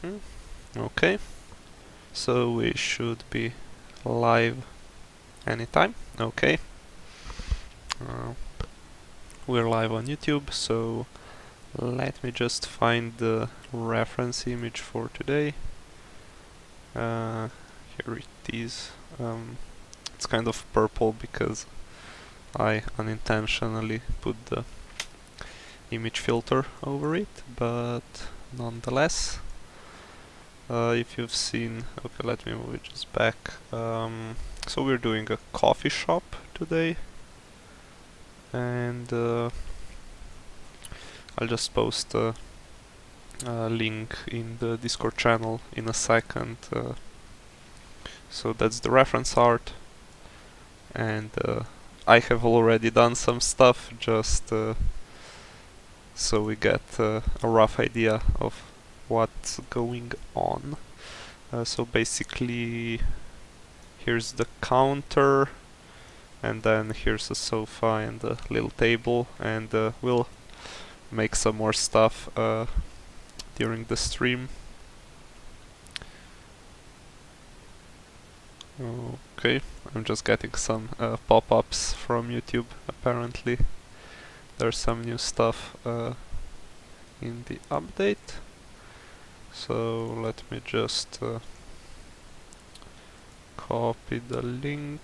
Okay, so we should be live anytime. Okay, uh, we're live on YouTube, so let me just find the reference image for today. Here it is. It's kind of purple because I unintentionally put the image filter over it, but nonetheless, if you've seen, okay, let me move it just back. So we're doing a coffee shop today, and I'll just post a link in the Discord channel in a second. So that's the reference art, and I have already done some stuff just so we get a rough idea of what's going on. So basically, here's the counter, and then here's a sofa and a little table, and we'll make some more stuff during the stream. Okay, I'm just getting some pop-ups from YouTube. Apparently there's some new stuff in the update. So let me just copy the link.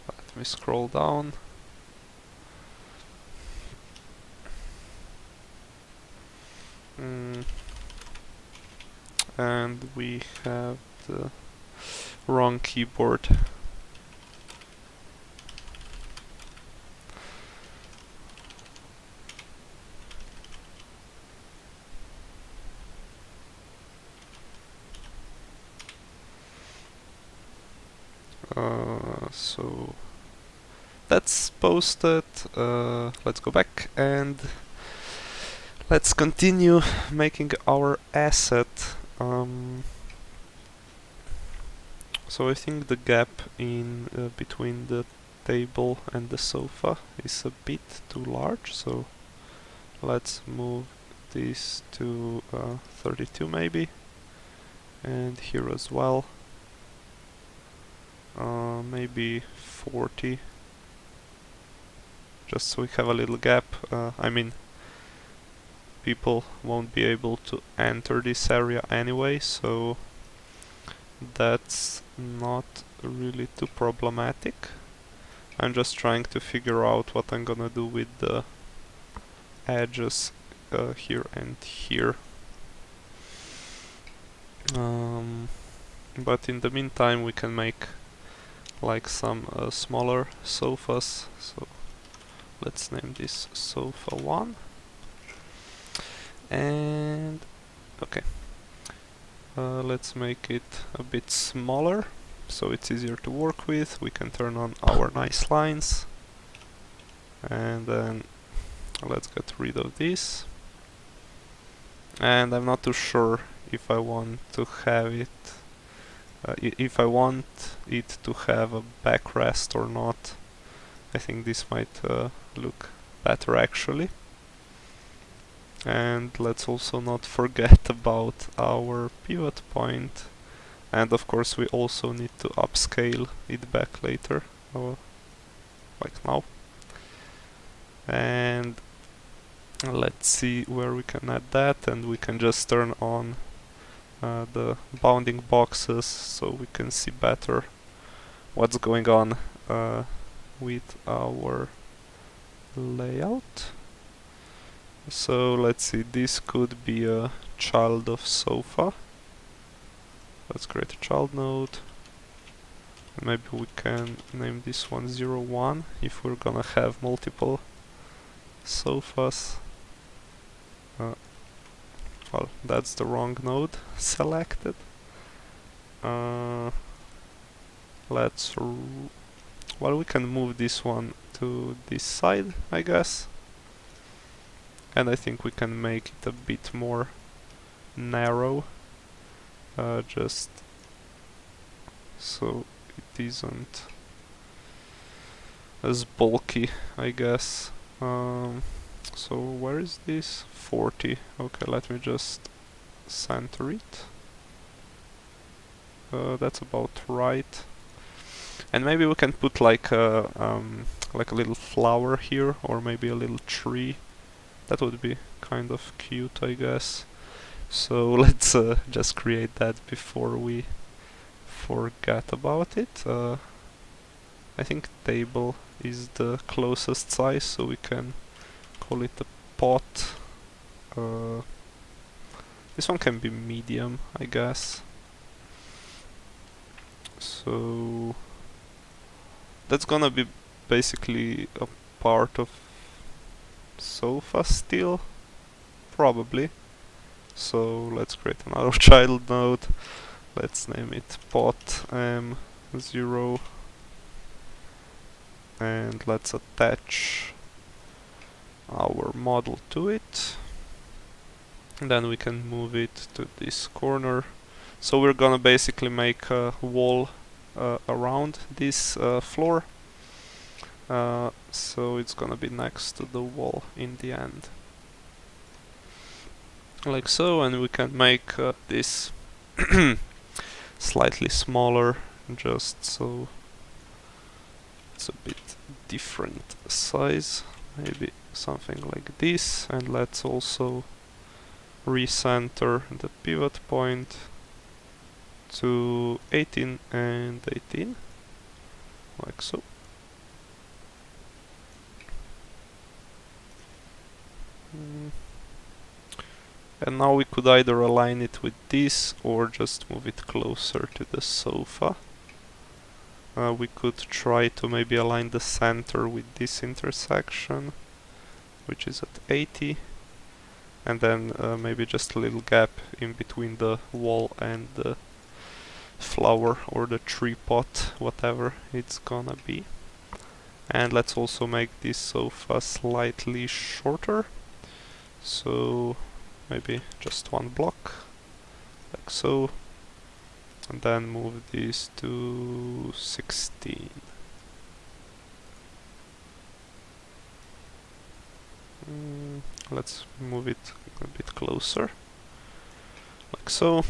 Let me scroll down. And we have the wrong keyboard. So that's posted. Let's go back and let's continue making our asset. So I think the gap in between the table and the sofa is a bit too large, so let's move this to 32 maybe, and here as well, maybe 40, just so we have a little gap. I mean, people won't be able to enter this area anyway, so that's not really too problematic. I'm just trying to figure out what I'm gonna do with the edges here and here. But in the meantime we can make like some smaller sofas. So let's name this sofa 1. And okay, let's make it a bit smaller so it's easier to work with. We can turn on our nice lines, and then let's get rid of this. And I'm not too sure if I want to have it if I want it to have a backrest or not. I think this might look better actually. And let's also not forget about our pivot point, and of course we also need to upscale it back later, like now. And let's see where we can add that, and we can just turn on the bounding boxes so we can see better what's going on with our layout. So let's see, this could be a child of sofa. Let's create a child node. Maybe we can name this one 01 if we're gonna have multiple sofas. Well, that's the wrong node selected. Let's well, we can move this one to this side, I guess. And I think we can make it a bit more narrow, just so it isn't as bulky, I guess. So where is this? 40. Okay, let me just center it. That's about right. And maybe we can put like a little flower here, or maybe a little tree. That would be kind of cute, I guess. So let's just create that before we forget about it. I think table is the closest size, so we can call it a pot. This one can be medium, I guess. So that's gonna be basically a part of sofa still, probably. So let's create another child node. Let's name it pot m0, and let's attach our model to it. And then we can move it to this corner. So we're gonna basically make a wall around this floor. So it's gonna be next to the wall in the end. Like so, and we can make this slightly smaller, just so it's a bit different size. Maybe something like this, and let's also recenter the pivot point to 18 and 18, like so. And now we could either align it with this or just move it closer to the sofa. We could try to maybe align the center with this intersection, which is at 80, and then maybe just a little gap in between the wall and the flower or the tree pot, whatever it's gonna be. And let's also make this sofa slightly shorter, so maybe just one block, like so, and then move this to 16. Let's move it a bit closer, like so.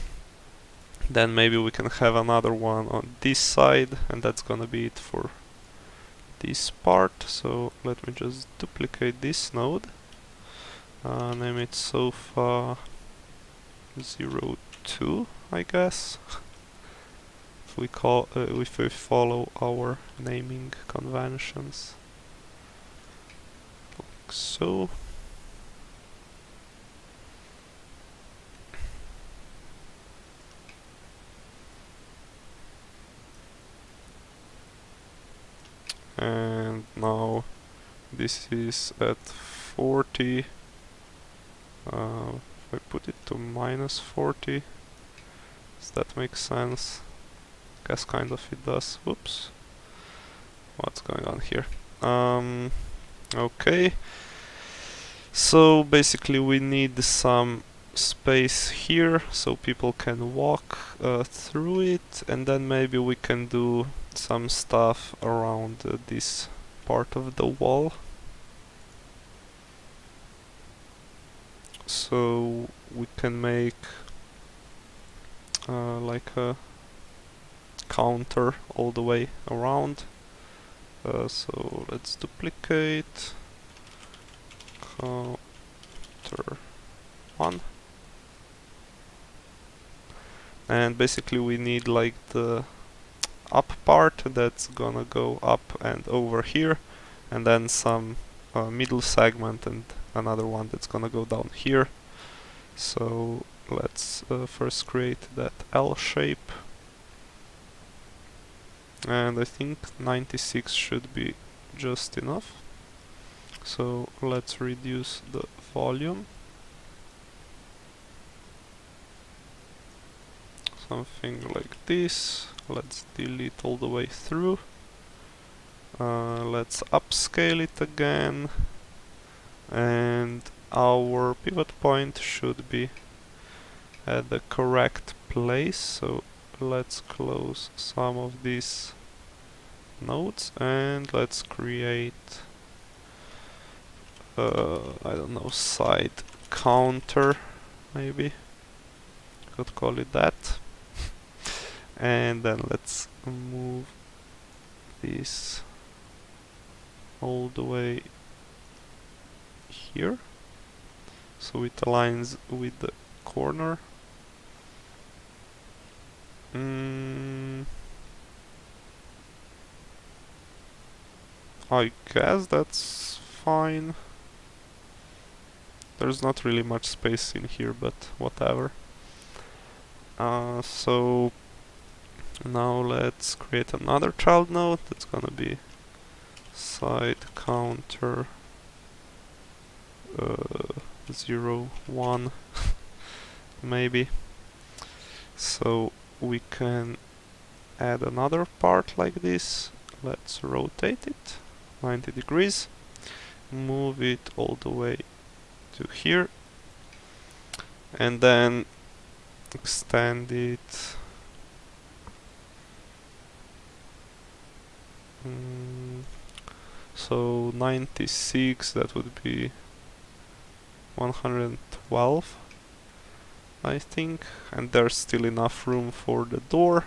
Then maybe we can have another one on this side, and that's gonna be it for this part. So let me just duplicate this node, name it sofa 02, I guess. If we follow our naming conventions, like so. And now this is at 40. If I put it to -40, does that make sense? Guess kind of it does. Whoops. What's going on here? Okay. So basically we need some space here so people can walk through it, and then maybe we can do some stuff around this part of the wall. So we can make like a counter all the way around. So let's duplicate counter 1. And basically we need like the up part that's gonna go up and over here, and then some middle segment and another one that's gonna go down here. So let's first create that L shape, and I think 96 should be just enough. So let's reduce the volume, something like this. Let's delete all the way through. Let's upscale it again, and our pivot point should be at the correct place. So let's close some of these nodes, and let's create I don't know, side counter, maybe could call it that. And then let's move this all the way here, so it aligns with the corner. I guess that's fine. There's not really much space in here, but whatever. So now let's create another child node that's gonna be side counter 0, 1 maybe. So we can add another part like this. Let's rotate it 90 degrees, move it all the way to here, and then extend it so 96, that would be 112 I think, and there's still enough room for the door,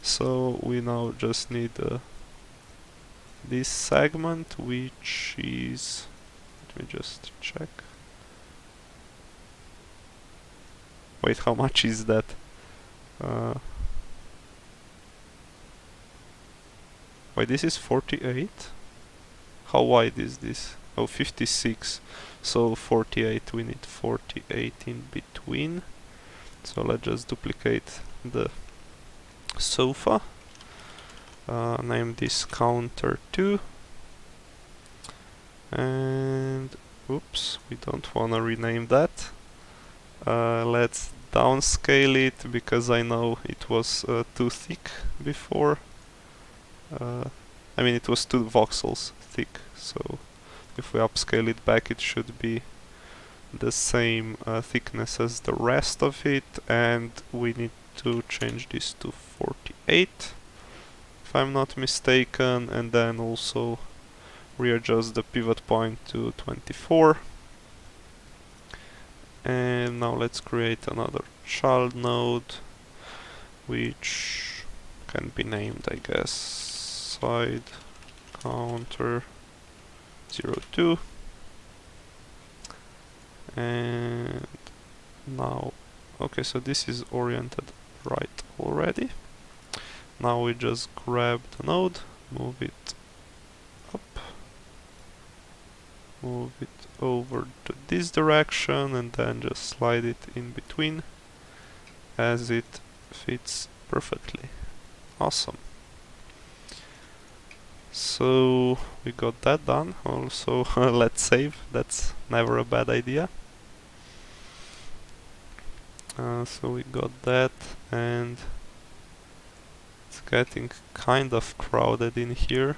so we now just need this segment, which is, let me just check. Wait, how much is that? Wait, this is 48? How wide is this? Oh, 56. So 48, we need 48 in between. So let's just duplicate the sofa. Name this counter 2. And oops, we don't want to rename that. Let's downscale it, because I know it was too thick before. I mean, it was 2 voxels thick, so if we upscale it back, it should be the same thickness as the rest of it, and we need to change this to 48, if I'm not mistaken, and then also readjust the pivot point to 24. And now let's create another child node, which can be named, I guess, side counter 02. And now, okay, so this is oriented right already. Now we just grab the node, move it up, move it over to this direction, and then just slide it in between as it fits perfectly. Awesome. So we got that done. Also, let's save. That's never a bad idea. So we got that, and it's getting kind of crowded in here.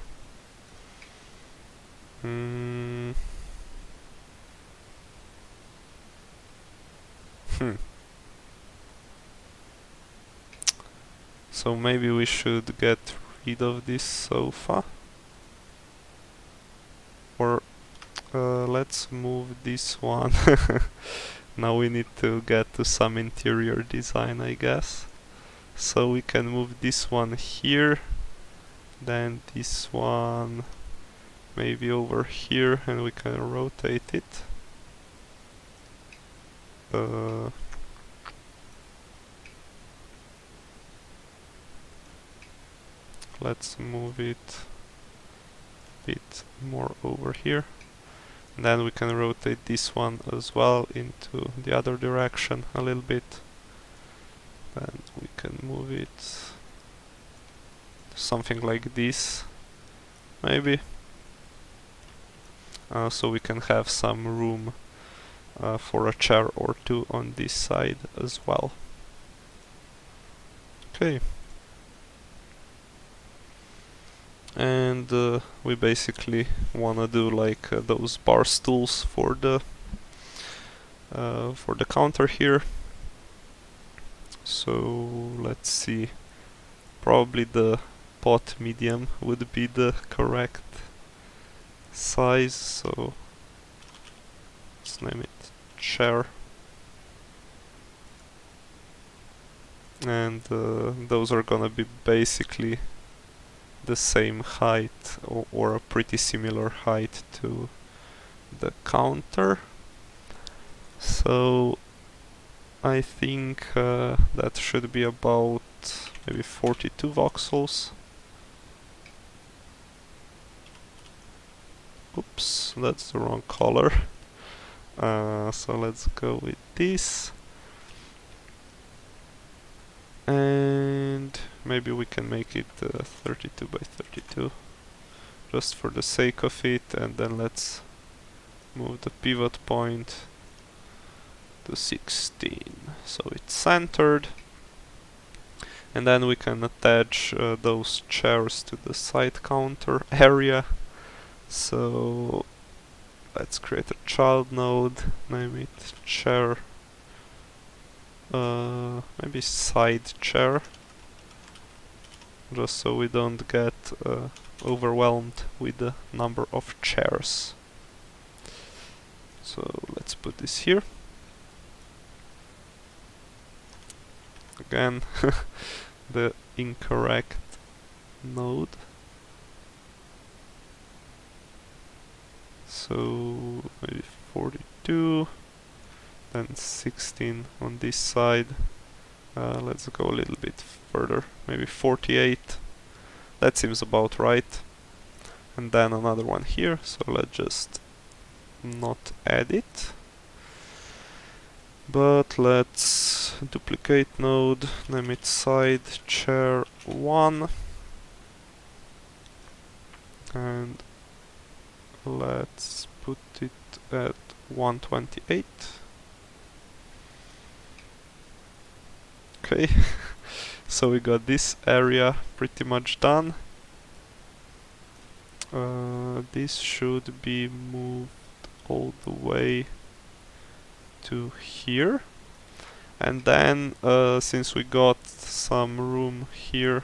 So maybe we should get rid of this sofa. Or let's move this one. Now we need to get to some interior design, I guess. So we can move this one here, then this one maybe over here, and we can rotate it. Let's move it a bit more over here. And then we can rotate this one as well into the other direction a little bit. Then we can move it something like this, maybe. So we can have some room for a chair or two on this side as well. Okay. And we basically wanna do like those bar stools for the counter here. So let's see, probably the pot medium would be the correct size, so let's name it chair. And those are gonna be basically the same height or a pretty similar height to the counter. So I think that should be about maybe 42 voxels. Oops, that's the wrong color. So let's go with this. And maybe we can make it 32 by 32 just for the sake of it, and then let's move the pivot point to 16 so it's centered, and then we can attach those chairs to the side counter area. So let's create a child node, name it chair, maybe side chair, just so we don't get overwhelmed with the number of chairs. So let's put this here. Again, the incorrect node. So maybe 42, then 16 on this side. Let's go a little bit further, maybe 48. That seems about right. And then another one here, so let's just not add it. But let's duplicate node, name it side chair 1. And let's put it at 128. Okay, so we got this area pretty much done. This should be moved all the way to here, and then since we got some room here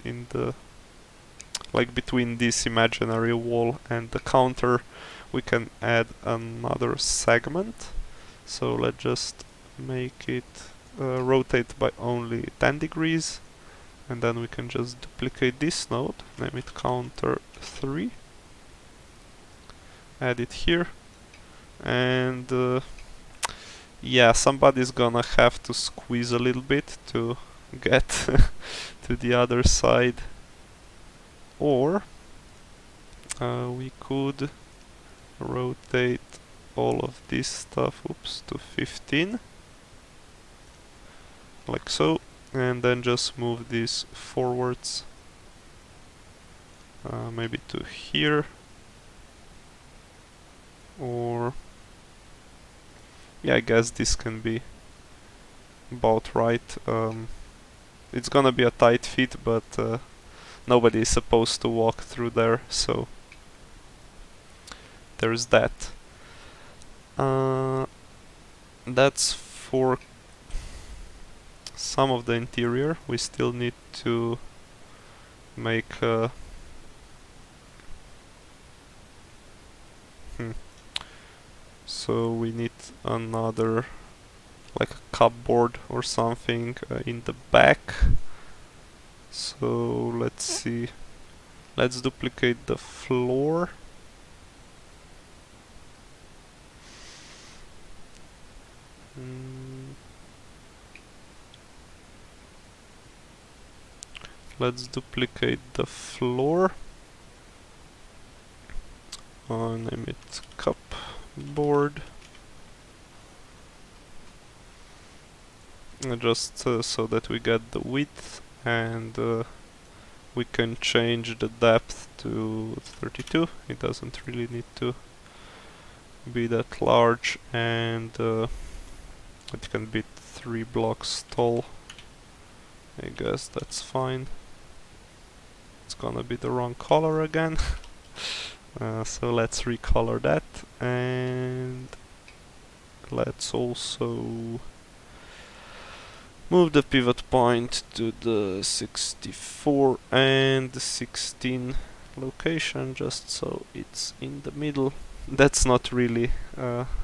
in the between this imaginary wall and the counter, we can add another segment. So let's just make it rotate by only 10 degrees, and then we can just duplicate this node, name it counter 3, add it here, and yeah, somebody's gonna have to squeeze a little bit to get to the other side, or we could rotate all of this stuff, oops, to 15, like so, and then just move this forwards, maybe to here, or yeah, I guess this can be about right. It's gonna be a tight fit, but nobody is supposed to walk through there, so there's that. That's for some of the interior. We still need to make so we need another, like a cupboard or something in the back. So let's see, let's duplicate the floor. Let's duplicate the floor. Name it cupboard. Just so that we get the width, and we can change the depth to 32. It doesn't really need to be that large, and it can be 3 blocks tall. I guess that's fine. It's gonna be the wrong color again. So let's recolor that, and let's also Move the pivot point to the 64 and the 16 location, just so it's in the middle. That's not really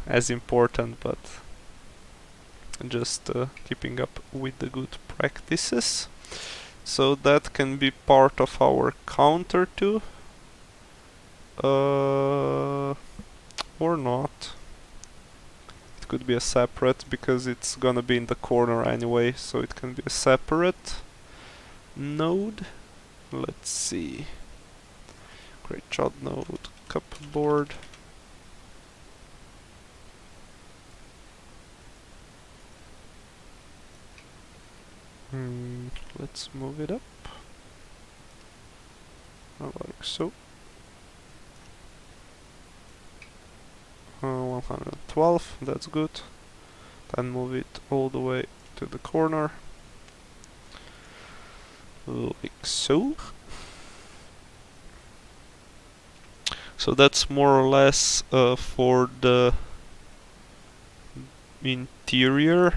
as important, but just keeping up with the good practices. So that can be part of our counter too, or not. It could be a separate, because it's gonna be in the corner anyway, so it can be a separate node. Let's see. Great job node, cupboard. Let's move it up. Like so. 112, that's good. Then move it all the way to the corner. Like so. So that's more or less for the interior.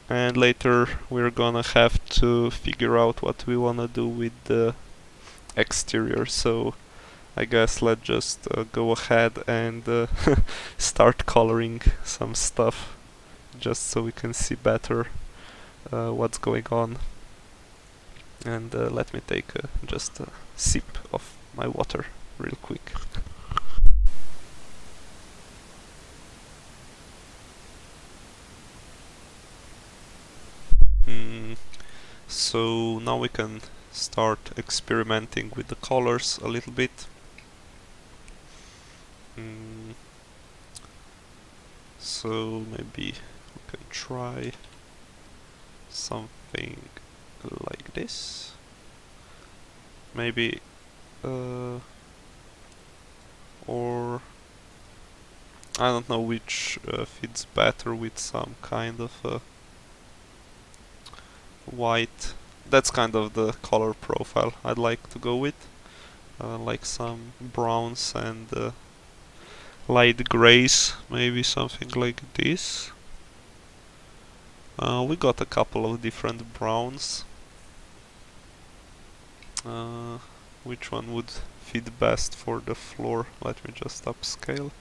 And later we're gonna have to figure out what we wanna do with the exterior. So I guess let's just go ahead and start coloring some stuff, just so we can see better what's going on. And let me take just a sip of my water real quick. So now we can start experimenting with the colors a little bit. So maybe we can try something like this. Maybe or I don't know which fits better with some kind of white. That's kind of the color profile I'd like to go with. Like some browns and light grays, maybe something like this. We got a couple of different browns. Which one would fit best for the floor? Let me just upscale.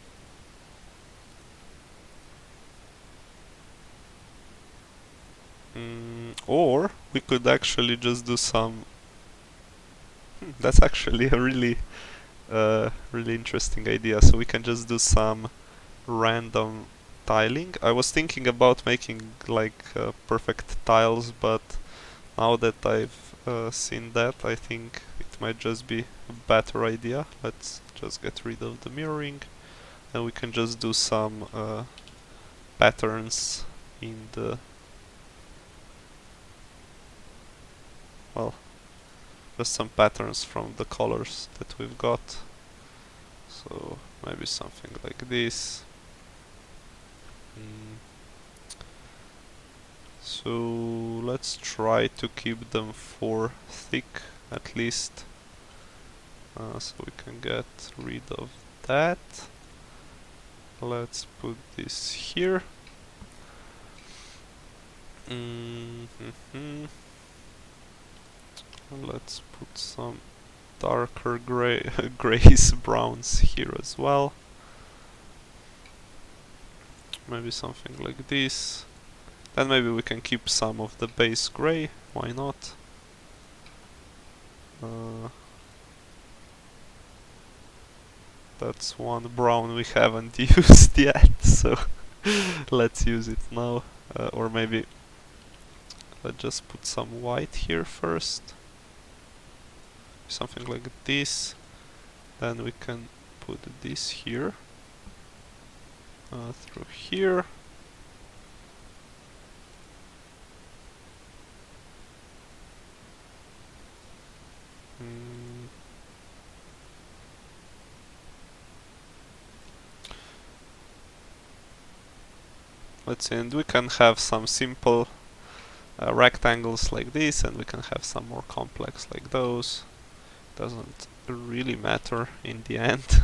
Or we could actually just do some... that's actually a really interesting idea. So we can just do some random tiling. I was thinking about making like perfect tiles, but now that I've seen that, I think it might just be a better idea. Let's just get rid of the mirroring, and we can just do some patterns in the... well, just some patterns from the colors that we've got. So maybe something like this. So let's try to keep them 4 thick at least, so we can get rid of that. Let's put this here. Let's put some darker grays, browns here as well. Maybe something like this. Then maybe we can keep some of the base gray, why not? That's one brown we haven't used yet, so let's use it now. Or maybe let's just put some white here first. Something like this. Then we can put this here. Through here. Let's see, and we can have some simple rectangles like this, and we can have some more complex like those. Doesn't really matter in the end.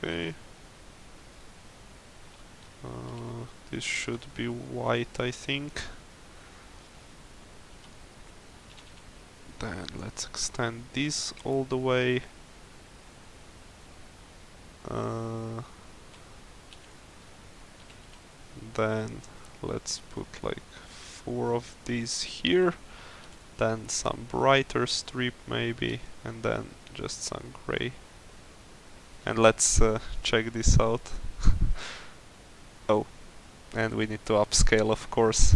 Okay. This should be white, I think. Then let's extend this all the way. Then let's put like 4 of these here. Then some brighter strip maybe, and then just some gray. And let's check this out. Oh, and we need to upscale, of course.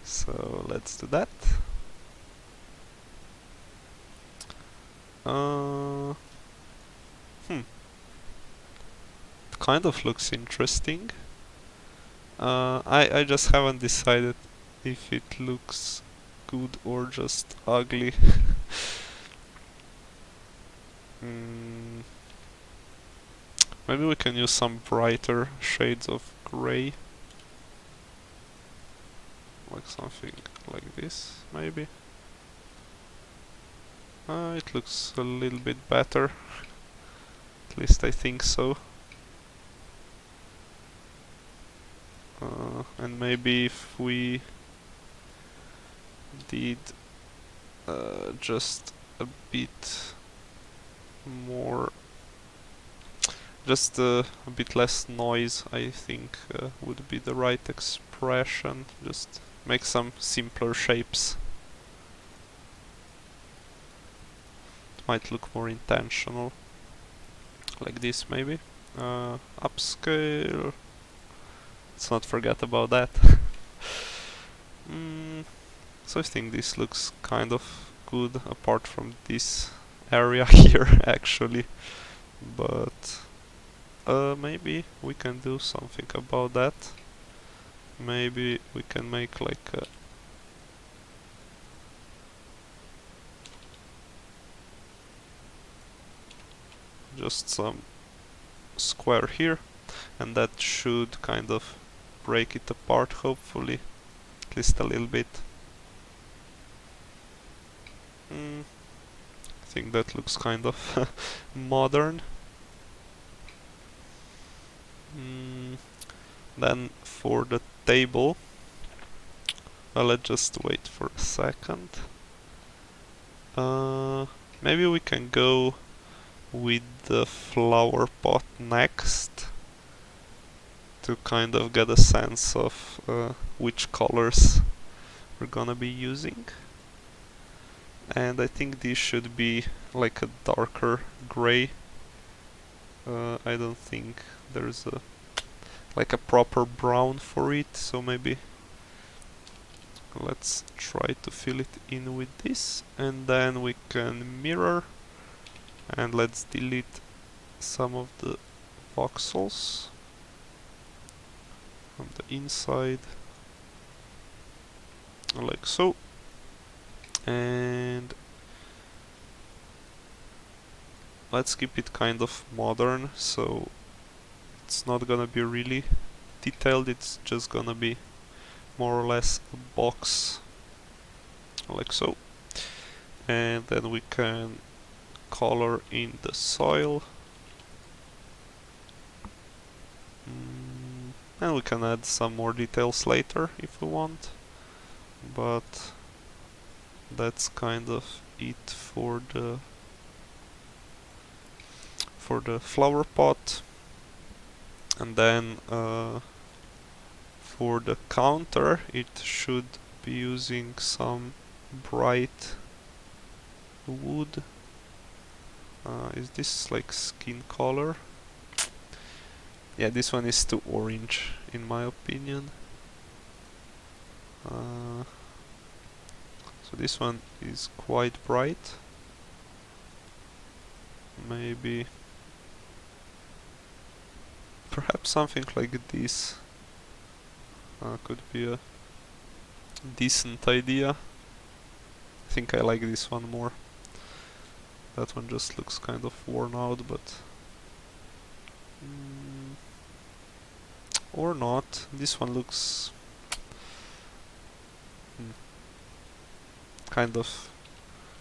So let's do that. It kind of looks interesting. I just haven't decided if it looks good or just ugly. Maybe we can use some brighter shades of gray. Like something like this, maybe. It looks a little bit better. At least I think so. And maybe if we did just a bit more, just a bit less noise, I think would be the right expression. Just make some simpler shapes. It might look more intentional. Like this maybe. Upscale. Let's not forget about that. So I think this looks kind of good apart from this area here actually. But maybe we can do something about that. Maybe we can make like a just some square here, and that should kind of break it apart, hopefully, at least a little bit. I think that looks kind of modern. Then for the table, let's just wait for a second. Maybe we can go with the flower pot next to kind of get a sense of which colors we're gonna be using. And I think this should be like a darker gray. I don't think there's a like a proper brown for it, so maybe let's try to fill it in with this, and then we can mirror, and let's delete some of the voxels from the inside, like so. And let's keep it kind of modern, so it's not gonna be really detailed, it's just gonna be more or less a box, like so. And then we can color in the soil, and we can add some more details later if we want, but that's kind of it for the flower pot. And then for the counter, it should be using some bright wood. Is this like skin color? Yeah, this one is too orange in my opinion. So this one is quite bright. Maybe perhaps something like this could be a decent idea. I think I like this one more. That one just looks kind of worn out, but or not. This one looks kind of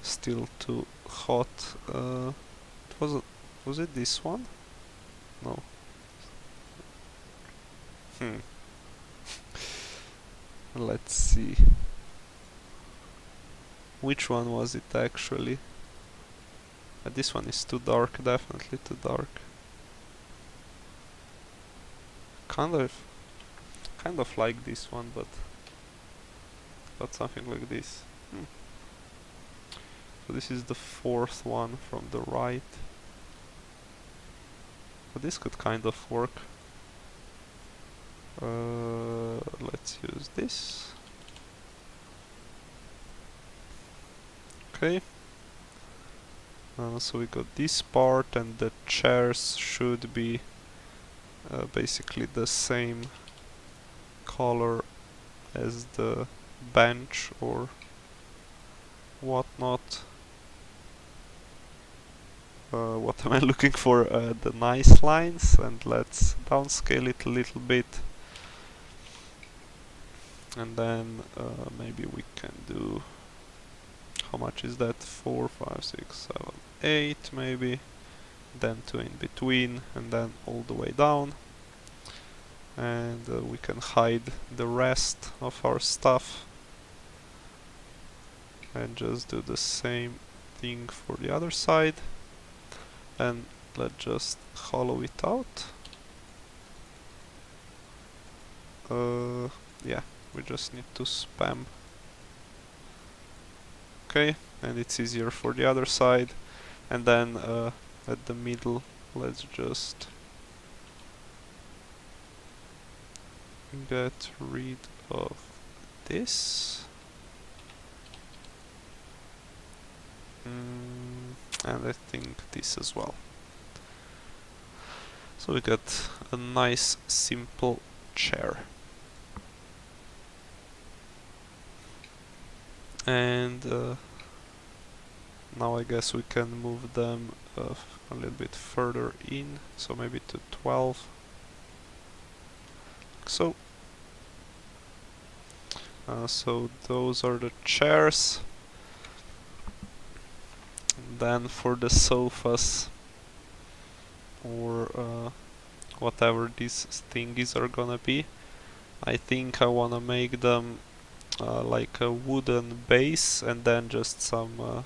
still too hot. It Was it this one? No. Let's see. Which one was it actually? This one is too dark, definitely too dark. Kind of like this one, but something like this. So this is the fourth one from the right. But this could kind of work. Let's use this. Okay. So we got this part, and the chairs should be basically the same color as the bench or whatnot. What am I looking for? The nice lines, and let's downscale it a little bit. And then maybe we can do, how much is that? 4, 5, 6, 7, 8 maybe. Then 2 in between, and then all the way down. And we can hide the rest of our stuff. And just do the same thing for the other side. And let's just hollow it out. Yeah, we just need to spam. Okay, and it's easier for the other side. And then at the middle, let's just get rid of this. And I think this as well. So we got a nice simple chair. And now I guess we can move them a little bit further in, so maybe to 12. So those are the chairs. And then for the sofas, or whatever these thingies are gonna be, I think I wanna make them like a wooden base, and then just some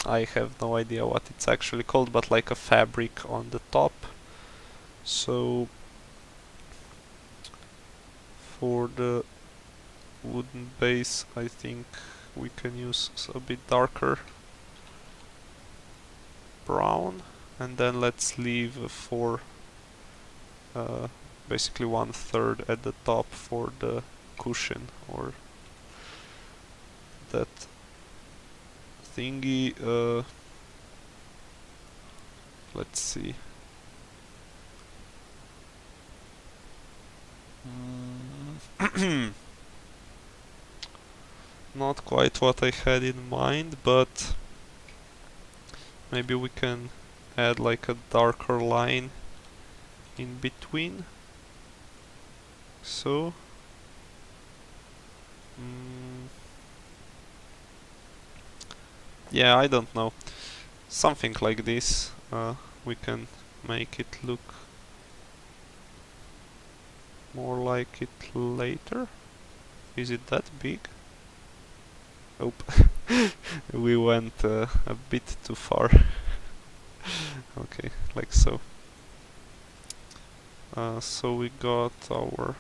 I have no idea what it's actually called, but like a fabric on the top. So for the wooden base, I think we can use a bit darker brown, and then let's leave for basically 1/3 at the top for the cushion, or that thingy. Let's see. Not quite what I had in mind, but maybe we can add like a darker line in between. So yeah, I don't know. Something like this. We can make it look more like it later. Is it that big? Oh, we went a bit too far. Okay, like so. So we got our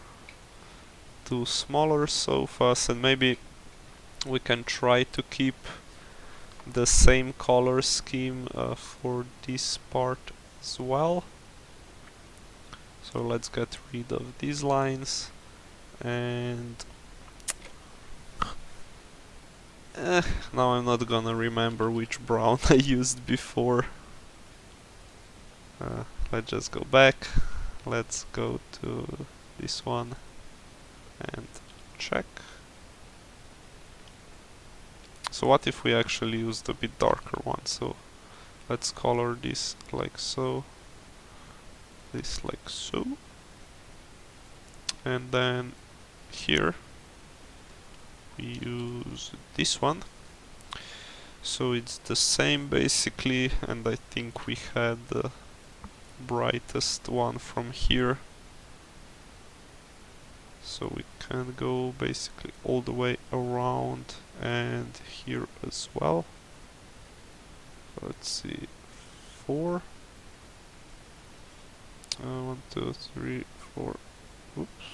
2 smaller sofas, and maybe we can try to keep the same color scheme for this part as well. So let's get rid of these lines, and now I'm not gonna remember which brown I used before. Let's just go back. Let's go to this one and check. So what if we actually used a bit darker one? So let's color this like so, this like so, and then here we use this one. So it's the same basically, and I think we had the brightest one from here. So we can go basically all the way around and here as well. Let's see, 4. 1, 2, 3, 4. Oops.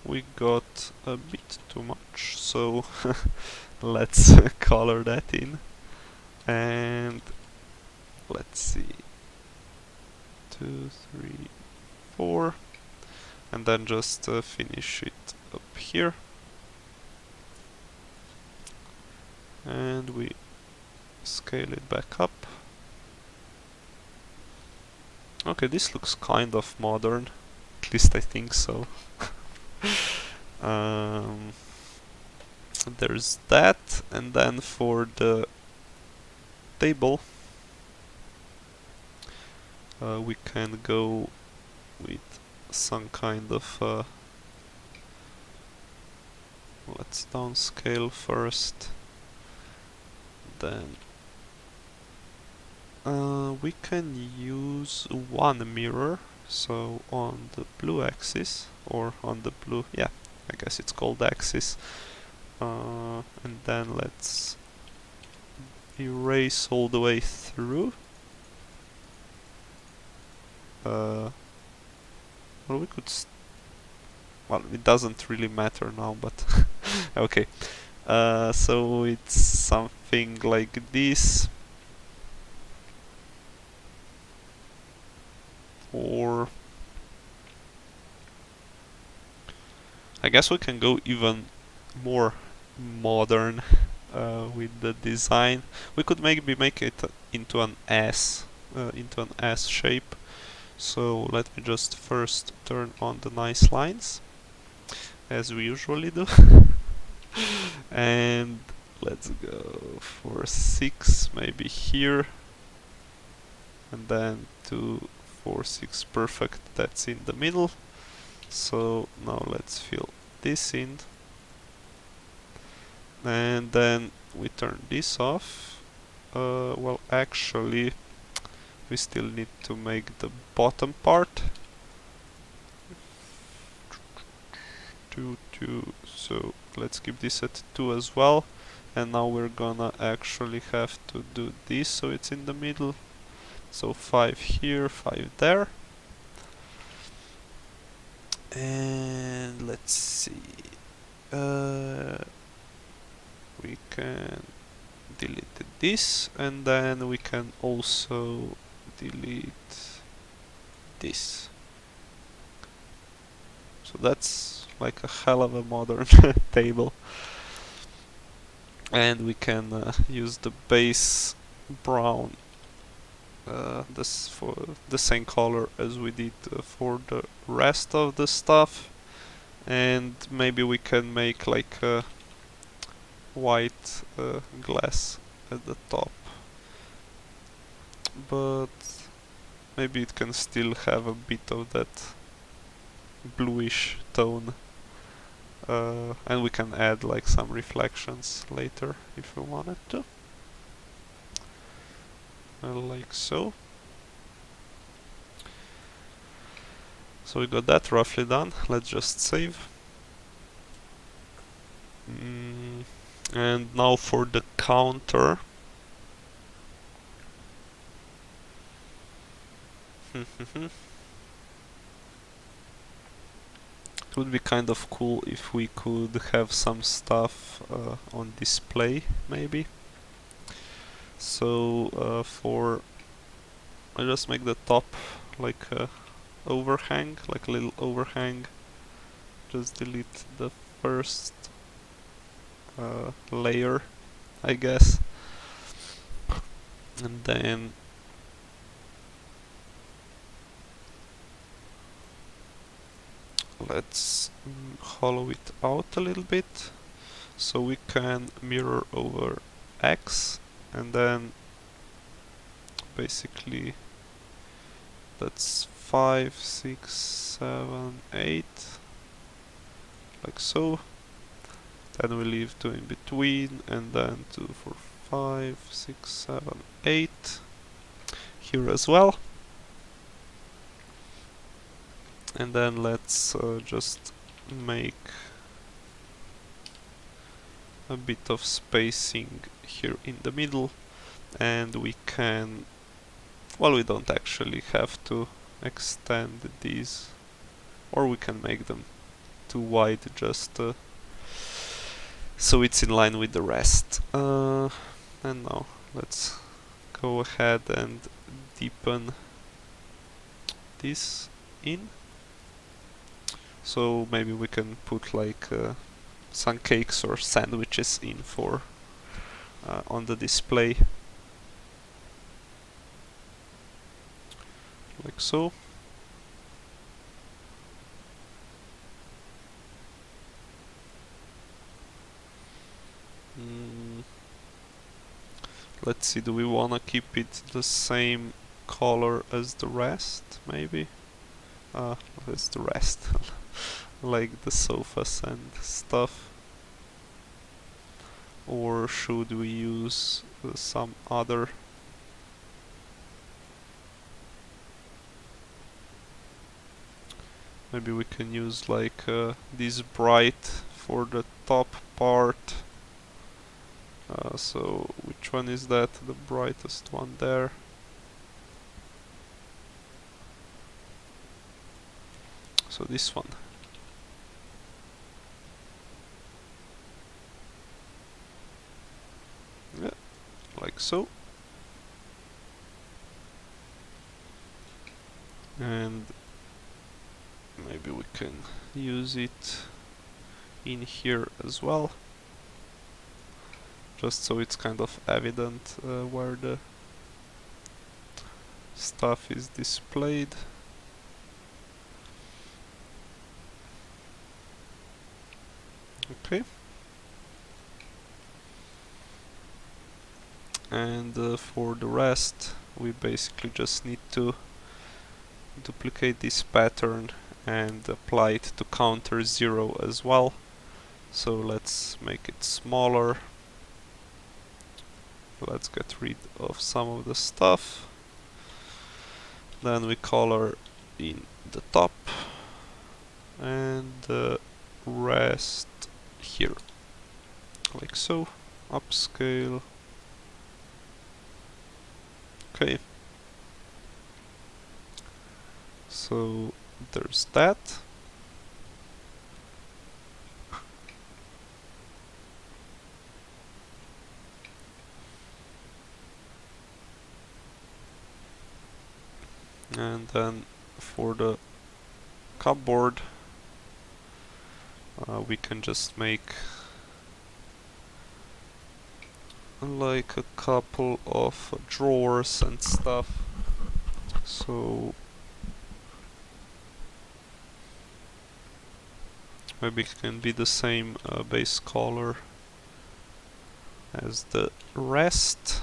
We got a bit too much, so let's color that in. And let's see, 2, 3, 4, and then just finish it up here. And we scale it back up. Okay, this looks kind of modern, at least I think so. There's that, and then for the table we can go with some kind of let's downscale first, then we can use one mirror, so on the blue axis, or on the blue, yeah, I guess it's called axis, and then let's erase all the way through. Well, we could well, it doesn't really matter now, but okay. So it's something like this, or I guess we can go even more modern with the design. We could maybe make it into an S shape. So let me just first turn on the nice lines, as we usually do. And let's go for 6, maybe here, and then 2, 4, 6, perfect, that's in the middle. So now let's fill this in, and then we turn this off. Well, actually we still need to make the bottom part 2, 2, so let's keep this at 2 as well. And now we're gonna actually have to do this so it's in the middle. So 5 here, 5 there. And let's see, we can delete this, and then we can also delete this. So that's like a hell of a modern table. And we can use the base brown, this for the same color as we did for the rest of the stuff, and maybe we can make like a white glass at the top, but maybe it can still have a bit of that bluish tone, and we can add like some reflections later if we wanted to. Like so. So we got that roughly done. Let's just save. And now for the counter. It would be kind of cool if we could have some stuff on display, maybe. So I just make the top like a overhang, like a little overhang. Just delete the first layer, I guess, and then let's hollow it out a little bit so we can mirror over X, and then basically that's 5, 6, 7, 8, like so. Then we leave 2 in between, and then 2, 4, 5, 6, 7, 8 here as well. And then let's just make a bit of spacing here in the middle, and we can, well, we don't actually have to extend these, or we can make them too wide just so it's in line with the rest. And now let's go ahead and deepen this in. So maybe we can put like some cakes or sandwiches in for on the display, like so. Let's see, do we wanna keep it the same color as the rest? Maybe? It's the rest. Like the sofas and stuff. Or should we use some other? Maybe we can use like this bright for the top part. So which one is that? The brightest one there. So this one. Yeah, like so. And maybe we can use it in here as well, just so it's kind of evident where the stuff is displayed. Okay. And for the rest, we basically just need to duplicate this pattern and apply it to counter 0 as well. So let's make it smaller. Let's get rid of some of the stuff. Then we color in the top and the rest here, like so. Upscale. Okay. So there's that. And then for the cupboard, we can just make like a couple of drawers and stuff. So maybe it can be the same base color as the rest.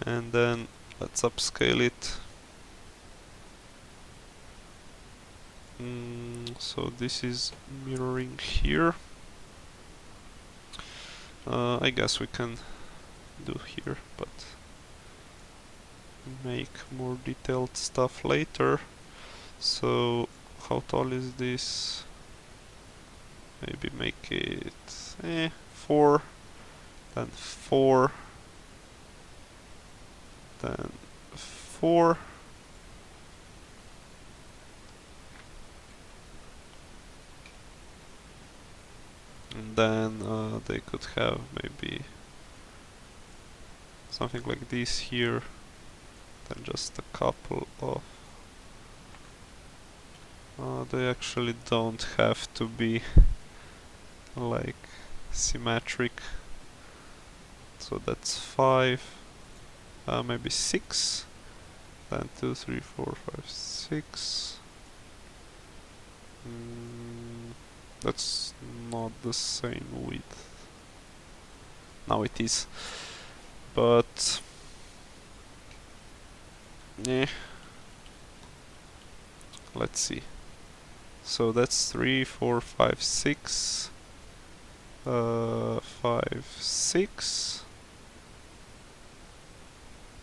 And then let's upscale it. So this is mirroring here. I guess we can do here, but make more detailed stuff later. So how tall is this? Maybe make it 4, then 4, then 4. And then they could have maybe something like this here, then just a couple of... they actually don't have to be like symmetric. So that's 5, maybe 6, then 2, 3, 4, 5, 6. That's not the same width. Now it is, but yeah, let's see. So that's 3, 4, 5, 6. 5, 6.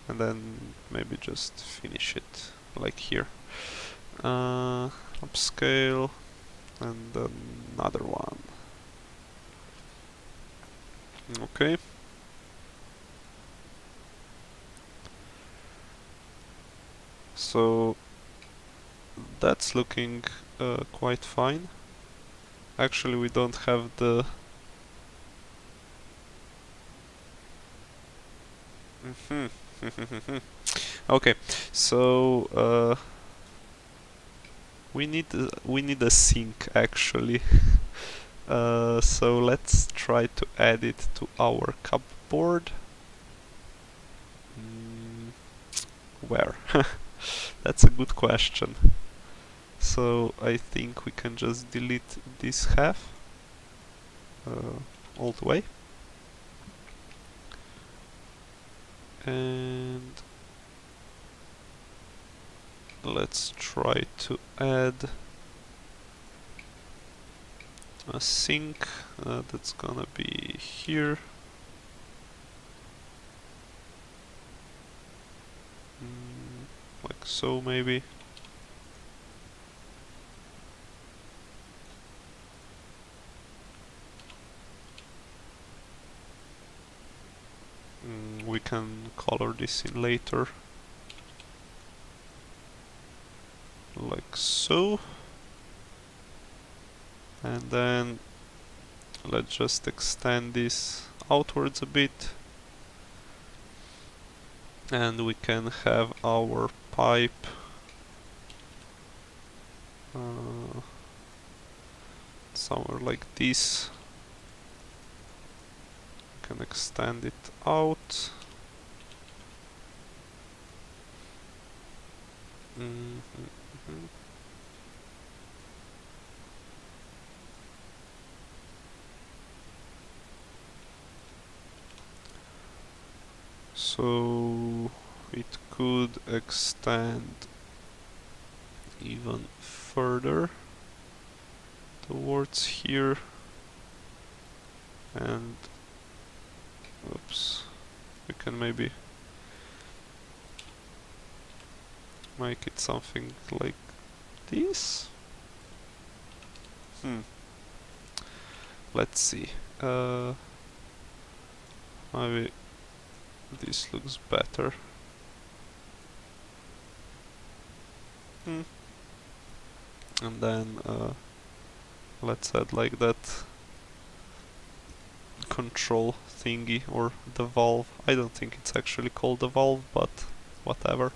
And then maybe just finish it like here. Upscale and another one. Okay. So that's looking quite fine. Actually, we don't have the okay, so we need a sync actually. So let's try to add it to our cupboard. Where? That's a good question. So I think we can just delete this half all the way. And let's try to add a sync that's gonna be here. Like so maybe. We can color this in later. Like so. And then let's just extend this outwards a bit. And we can have our pipe somewhere like this. We can extend it out. So it could extend even further towards here, and oops, we can maybe make it something like this. Let's see. Maybe this looks better. And then let's add like that control thingy, or the valve. I don't think it's actually called the valve, but whatever.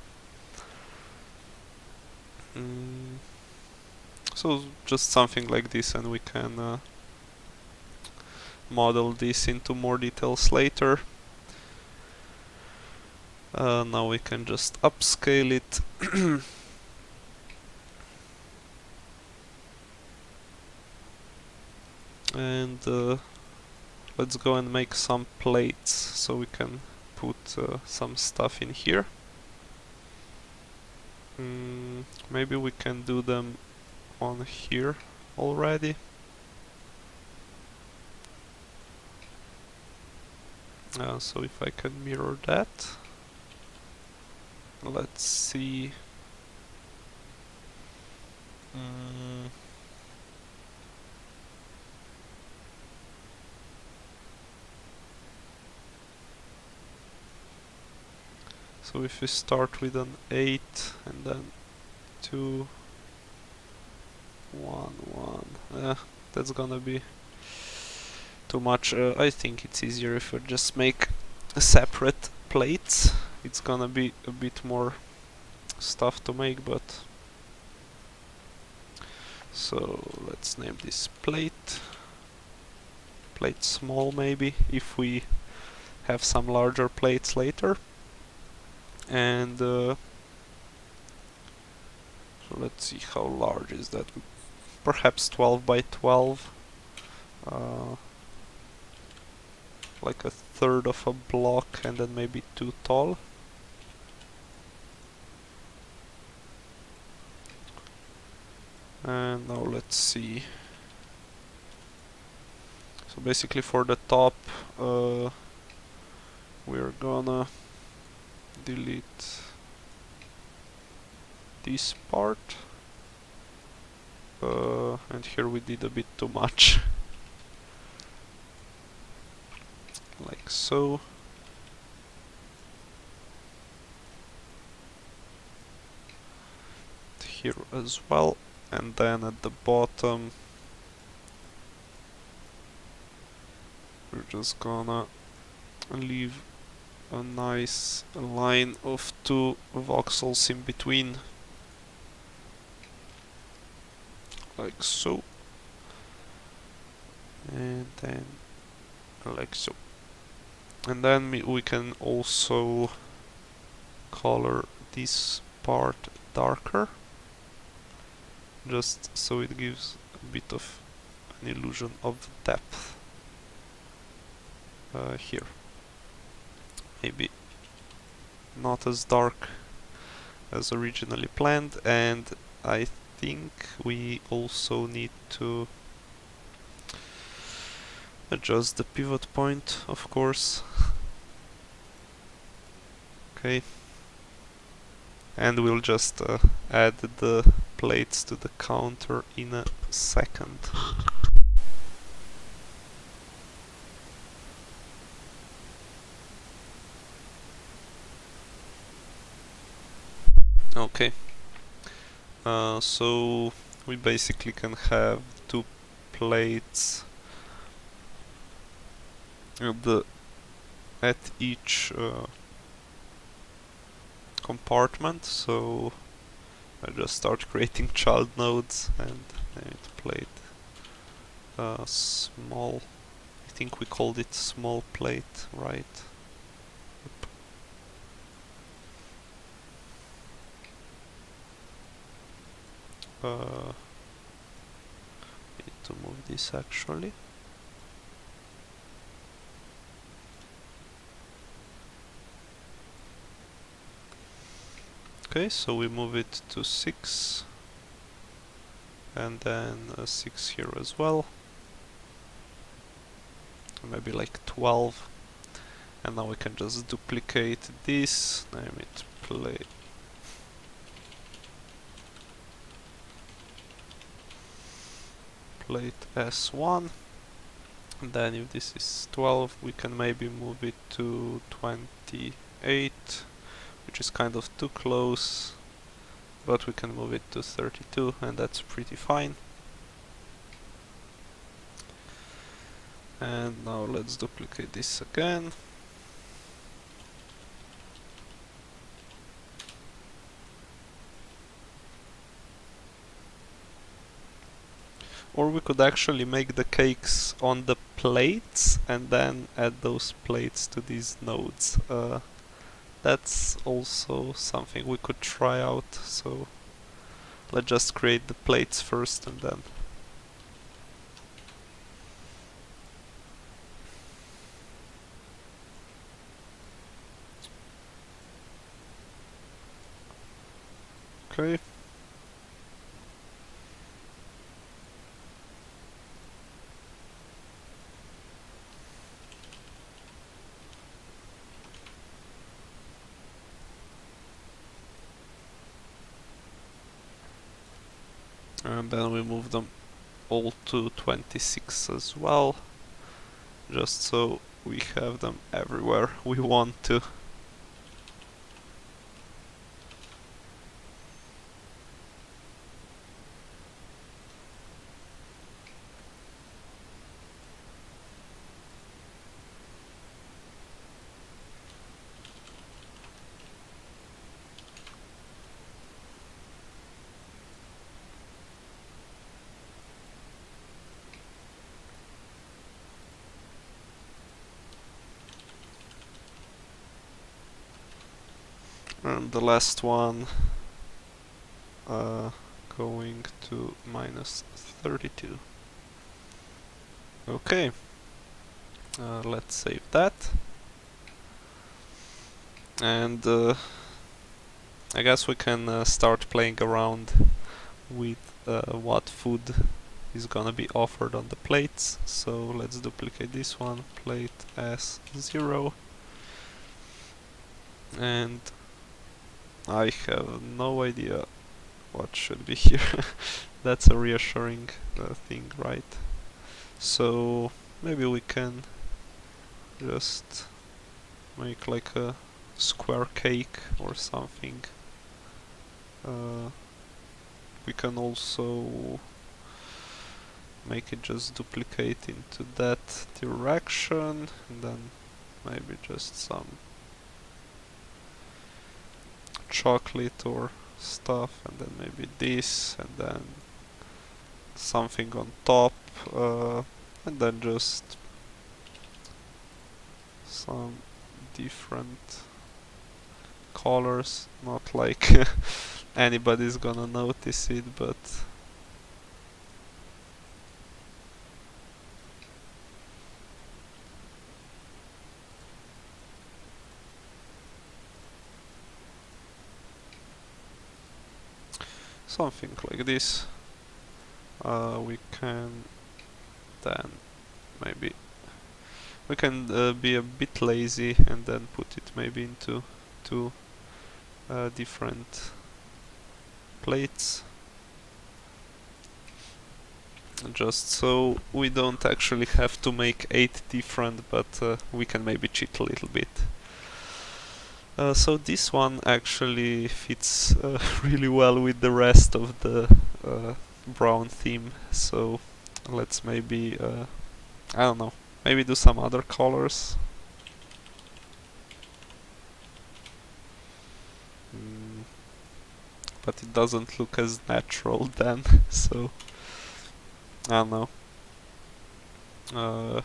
So just something like this, and we can model this into more details later. Now we can just upscale it. And let's go and make some plates so we can put some stuff in here. Maybe we can do them on here already. So if I can mirror that, let's see. So if we start with an 8 and then 2, 1, 1, that's gonna be too much. I think it's easier if we just make separate plates. It's gonna be a bit more stuff to make, but so let's name this plate small, maybe, if we have some larger plates later. And so let's see, how large is that? Perhaps 12 by 12, like a third of a block, and then maybe 2 tall. And now let's see. So basically for the top, we're gonna delete this part. And here we did a bit too much. Like so. Here as well. And then at the bottom we're just gonna leave a nice line of 2 voxels in between, like so, and then like so. And then we can also color this part darker, just so it gives a bit of an illusion of depth. Here. Maybe not as dark as originally planned, and I think we also need to adjust the pivot point, of course. Okay. And we'll just add the plates to the counter in a second. Okay. So we basically can have 2 plates at each compartment. So I just start creating child nodes and name it plate small. I think we called it small plate, right? Need to move this actually. Okay, so we move it to 6, and then 6 here as well, maybe like 12, and now we can just duplicate this, name it plate S1, and then if this is 12 we can maybe move it to 28, which is kind of too close, but we can move it to 32 and that's pretty fine. And now let's duplicate this again. Or we could actually make the cakes on the plates and then add those plates to these nodes. That's also something we could try out, so let's just create the plates first and then. Okay. And then we move them all to 26 as well, just so we have them everywhere we want to. And the last one going to -32. Okay, let's save that. And I guess we can start playing around with what food is gonna be offered on the plates. So let's duplicate this one, plate S0, and I have no idea what should be here. That's a reassuring thing, right? So maybe we can just make like a square cake or something. We can also make it just duplicate into that direction, and then maybe just some chocolate or stuff, and then maybe this, and then something on top, and then just some different colors, not like anybody's gonna notice it, but something like this. We can then maybe we can be a bit lazy and then put it maybe into two different plates, just so we don't actually have to make 8 different, but we can maybe cheat a little bit. So this one actually fits really well with the rest of the brown theme, so let's maybe I don't know, maybe do some other colors. But it doesn't look as natural then, so I don't know.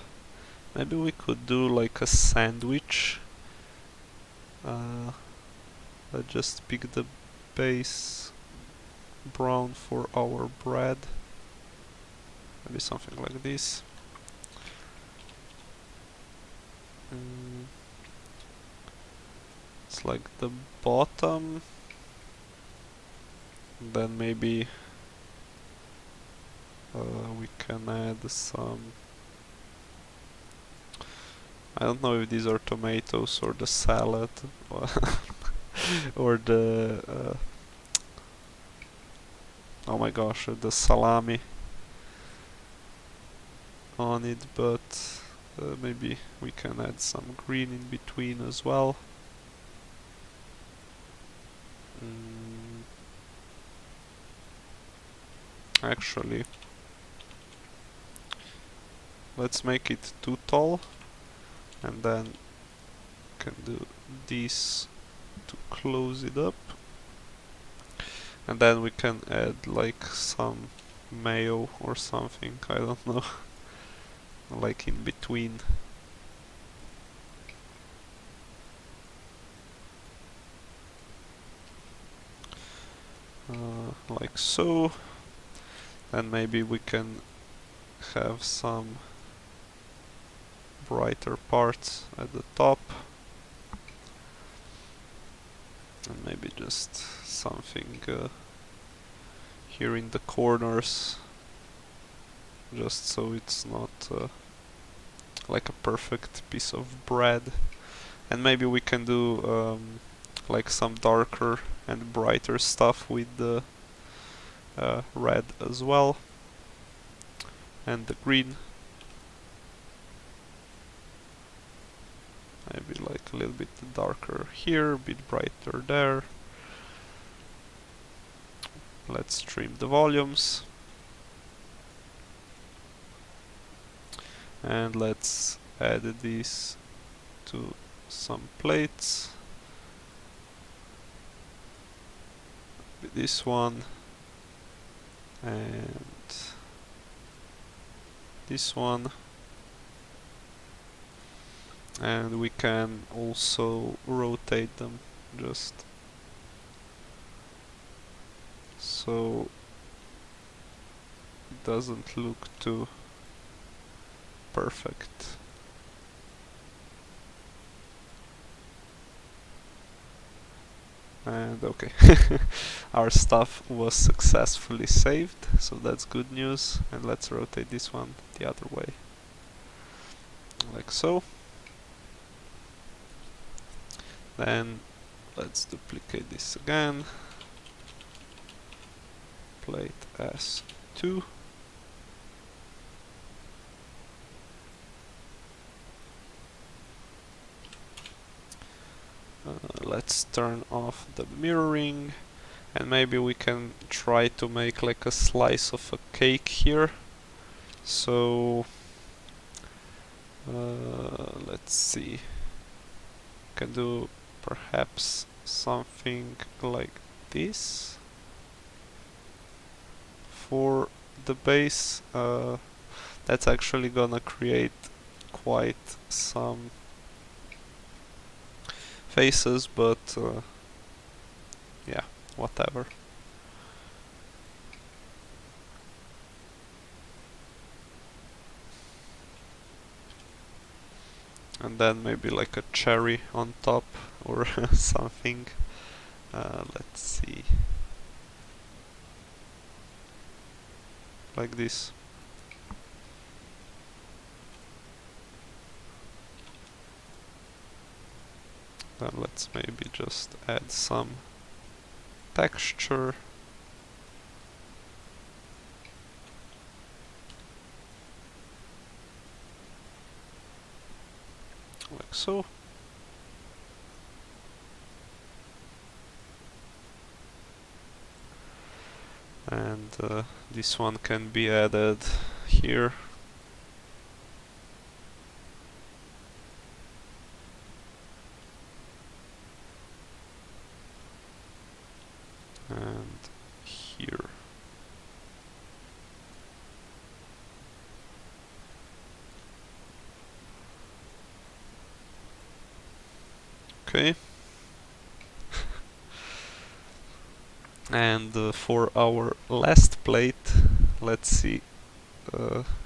Maybe we could do like a sandwich. Let's just pick the base brown for our bread. Maybe something like this. It's like the bottom. Then maybe we can add some. I don't know if these are tomatoes or the salad or the oh my gosh, the salami on it, but maybe we can add some green in between as well. Actually, let's make it too tall, and then can do this to close it up, and then we can add like some mayo or something, I don't know, like in between. Like so, and maybe we can have some brighter parts at the top, and maybe just something here in the corners, just so it's not like a perfect piece of bread. And maybe we can do like some darker and brighter stuff with the red as well, and the green. Maybe like a little bit darker here, a bit brighter there. Let's trim the volumes. And let's add these to some plates. This one and this one, and we can also rotate them just so it doesn't look too perfect. And okay, our stuff was successfully saved, so that's good news. And let's rotate this one the other way, like so. Then let's duplicate this again, plate S2. Let's turn off the mirroring, and maybe we can try to make like a slice of a cake here. So let's see, can do perhaps something like this for the base. That's actually gonna create quite some faces, but yeah, whatever. And then maybe like a cherry on top or something. Let's see, like this. Then let's maybe just add some texture. Like so. And this one can be added here. And here. Okay. And for our last plate, let's see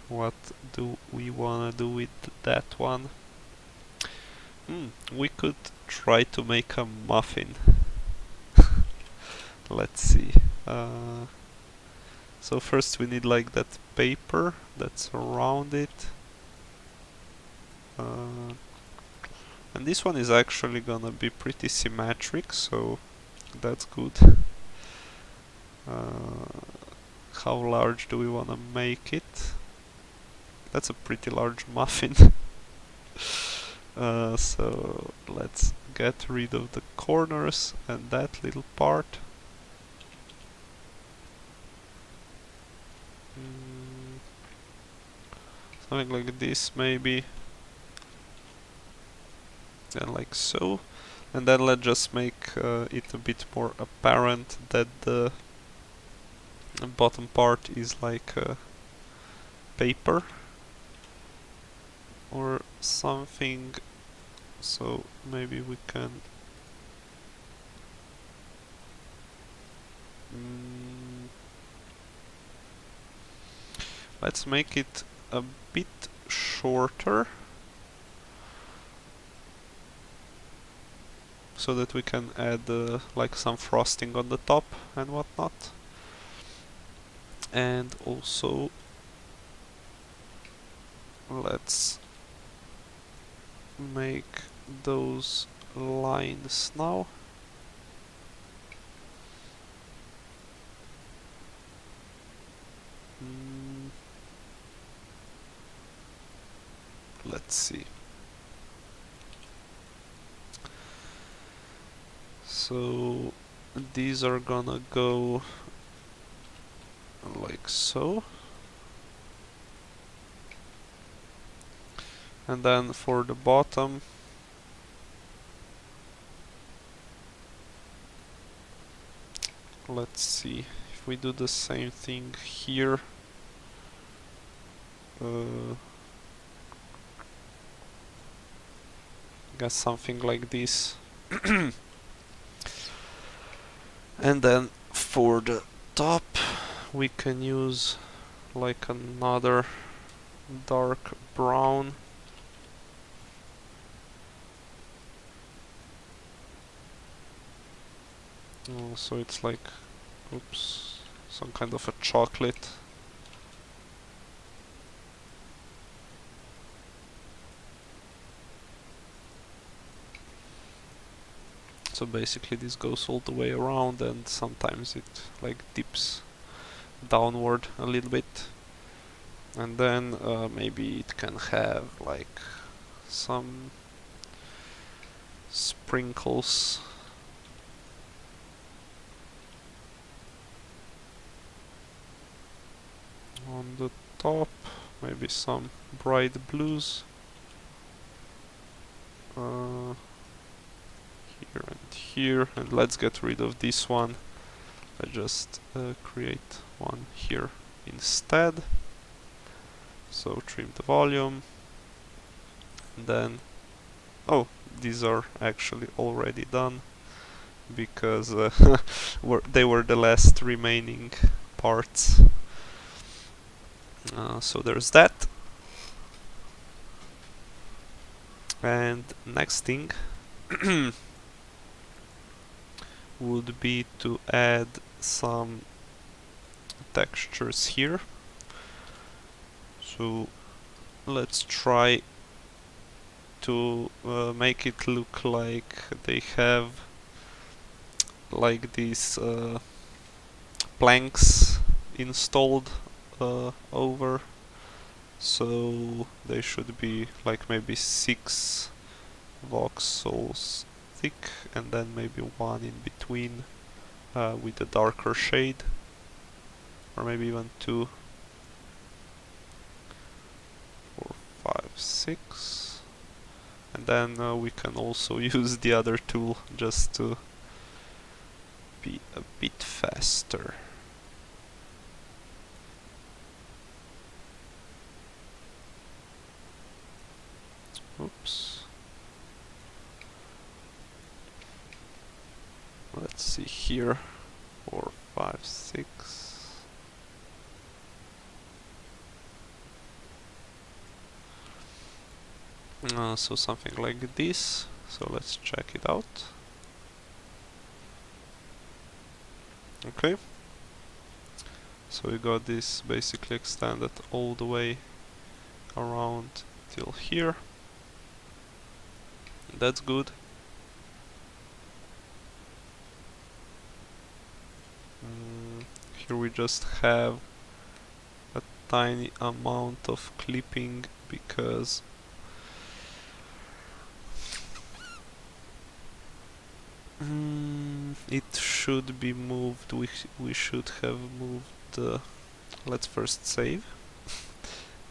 what do we wanna do with that one. We could try to make a muffin. Let's see. So first we need like that paper that's around it. And this one is actually gonna be pretty symmetric, so that's good. How large do we wanna make it? That's a pretty large muffin. So let's get rid of the corners and that little part. Something like this maybe. And like so. And then let's just make it a bit more apparent that the bottom part is like paper or something. So maybe we can let's make it a bit shorter so that we can add like some frosting on the top and whatnot. And also let's make those lines now. Let's see. So these are gonna go like so. And then for the bottom, let's see if we do the same thing here. Guess something like this. And then for the top we can use like another dark brown. So it's like, oops, some kind of a chocolate. So basically this goes all the way around, and sometimes it like dips downward a little bit, and then maybe it can have like some sprinkles on the top, maybe some bright blues here and here, and let's get rid of this one. I just create one here instead. So trim the volume, and then these are actually already done because they were the last remaining parts. So there's that. And next thing would be to add some textures here. So let's try to make it look like they have like these planks installed over, so they should be like maybe 6 voxels thick, and then maybe one in between with a darker shade, or maybe even 2, 4, 5, 6, and then we can also use the other tool just to be a bit faster. Oops. Let's see here. 4, 5, 6. So something like this. So let's check it out. Okay. So we got this basically extended all the way around till here. That's good. Here we just have a tiny amount of clipping because it should be moved. We should have moved. Let's first save,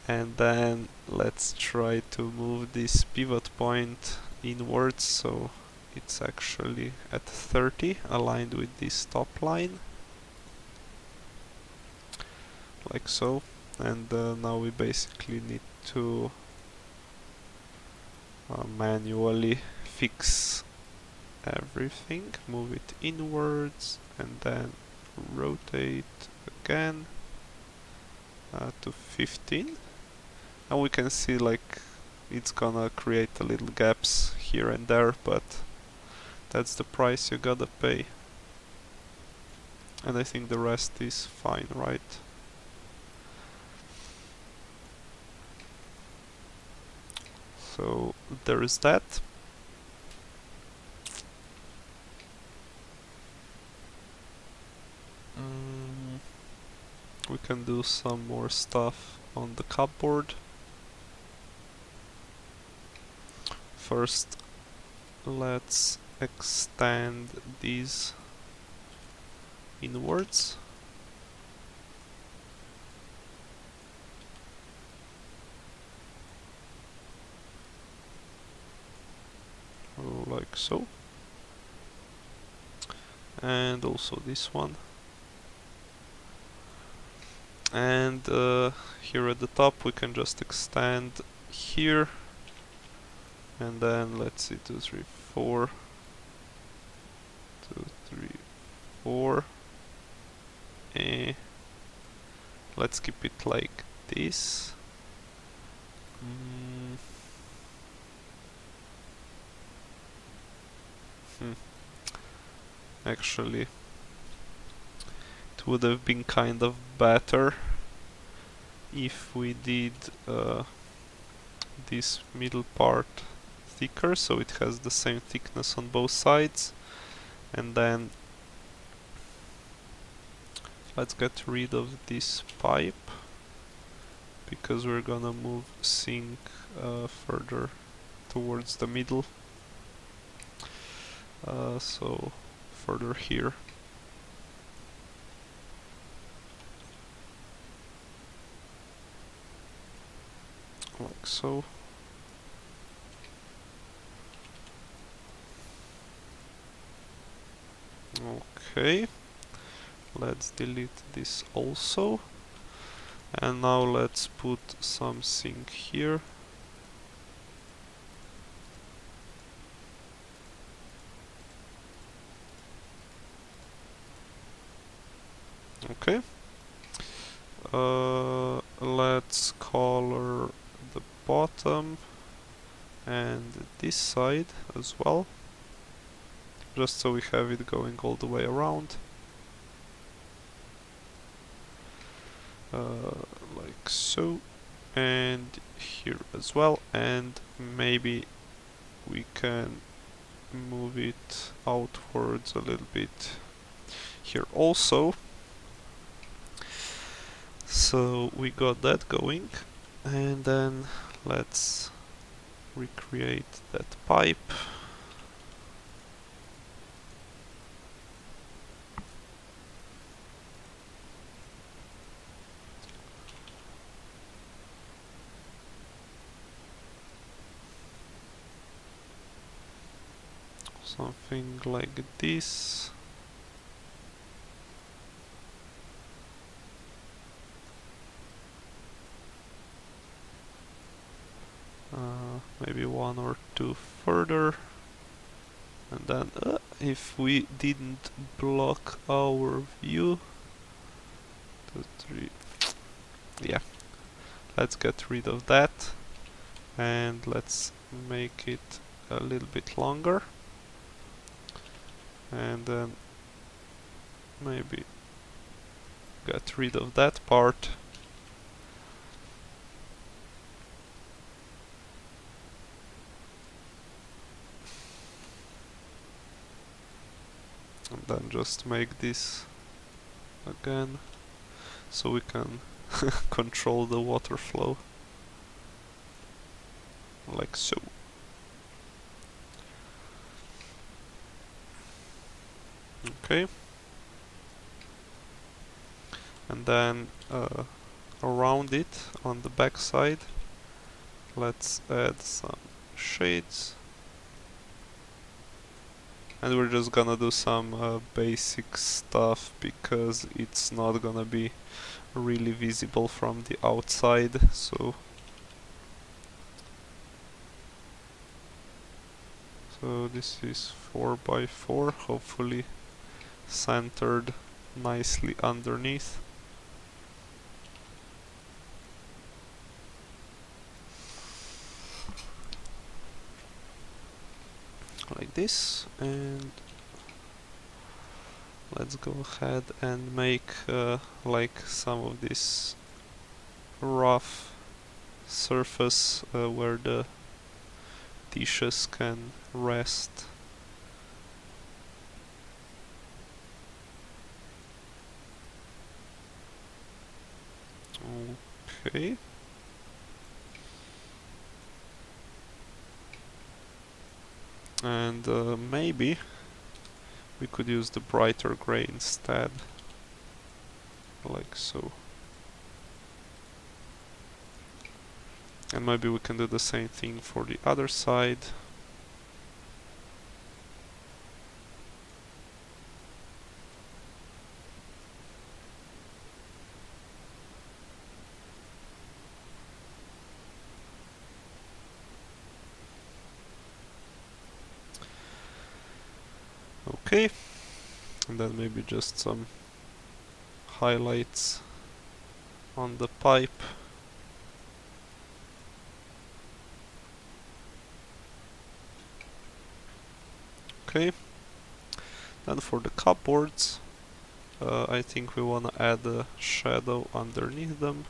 and then let's try to move this pivot point inwards so it's actually at 30, aligned with this top line, like so. And now we basically need to manually fix everything, move it inwards, and then rotate again to 15, and we can see like it's gonna create a little gaps here and there, but that's the price you gotta pay. And I think the rest is fine, right? So there is that. We can do some more stuff on the cupboard. First, let's extend these inwards. Like so. And also this one. And here at the top we can just extend here, and then let's see, 2, 3, 4, 2, 3, 4. Let's keep it like this. Actually, it would have been kind of better if we did this middle part thicker, so it has the same thickness on both sides. And then let's get rid of this pipe, because we're gonna move sink further towards the middle, so further here. Like so. Okay, let's delete this also, and now let's put something here. Okay, let's color the bottom and this side as well, just so we have it going all the way around. Like so, and here as well, and maybe we can move it outwards a little bit here also. So we got that going, and then let's recreate that pipe. Something like this. Maybe one or two further. And then if we didn't block our view, 2, 3, yeah, let's get rid of that, and let's make it a little bit longer, and then maybe get rid of that part. And then just make this again, so we can control the water flow, like so. Okay. And then around it, on the back side, let's add some shades. And we're just gonna do some basic stuff, because it's not gonna be really visible from the outside. So this is 4x4, hopefully centered nicely underneath. Like this, and let's go ahead and make like some of this rough surface where the dishes can rest. Okay. And maybe we could use the brighter gray instead, like so. And maybe we can do the same thing for the other side. Okay, and then maybe just some highlights on the pipe. Okay, Then for the cupboards, I think we wanna add a shadow underneath them.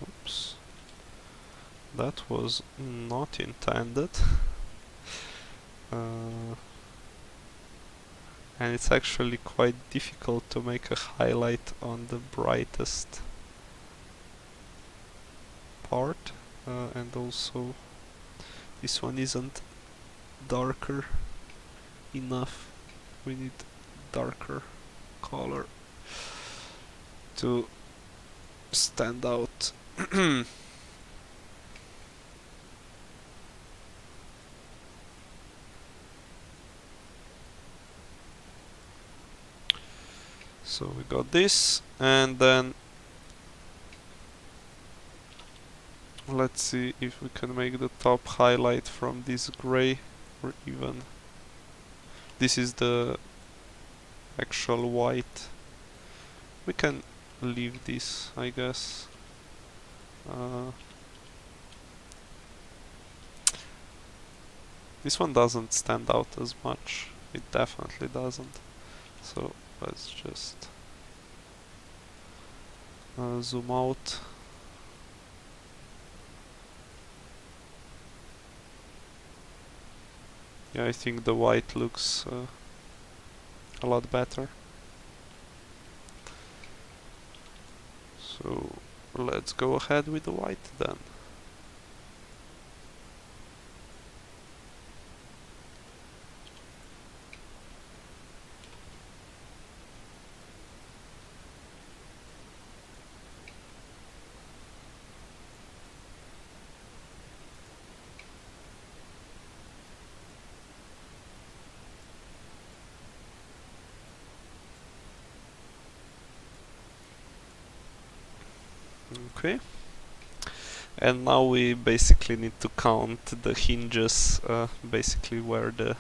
Oops. That was not intended. And it's actually quite difficult to make a highlight on the brightest part, and also this one isn't darker enough. We need darker color to stand out. So we got this, and then let's see if we can make the top highlight from this gray, or even this is the actual white. We can leave this, I guess. This one doesn't stand out as much. It definitely doesn't. So let's just zoom out. Yeah, I think the white looks a lot better. So let's go ahead with the white then. Okay. And now we basically need to count the hinges, basically where the,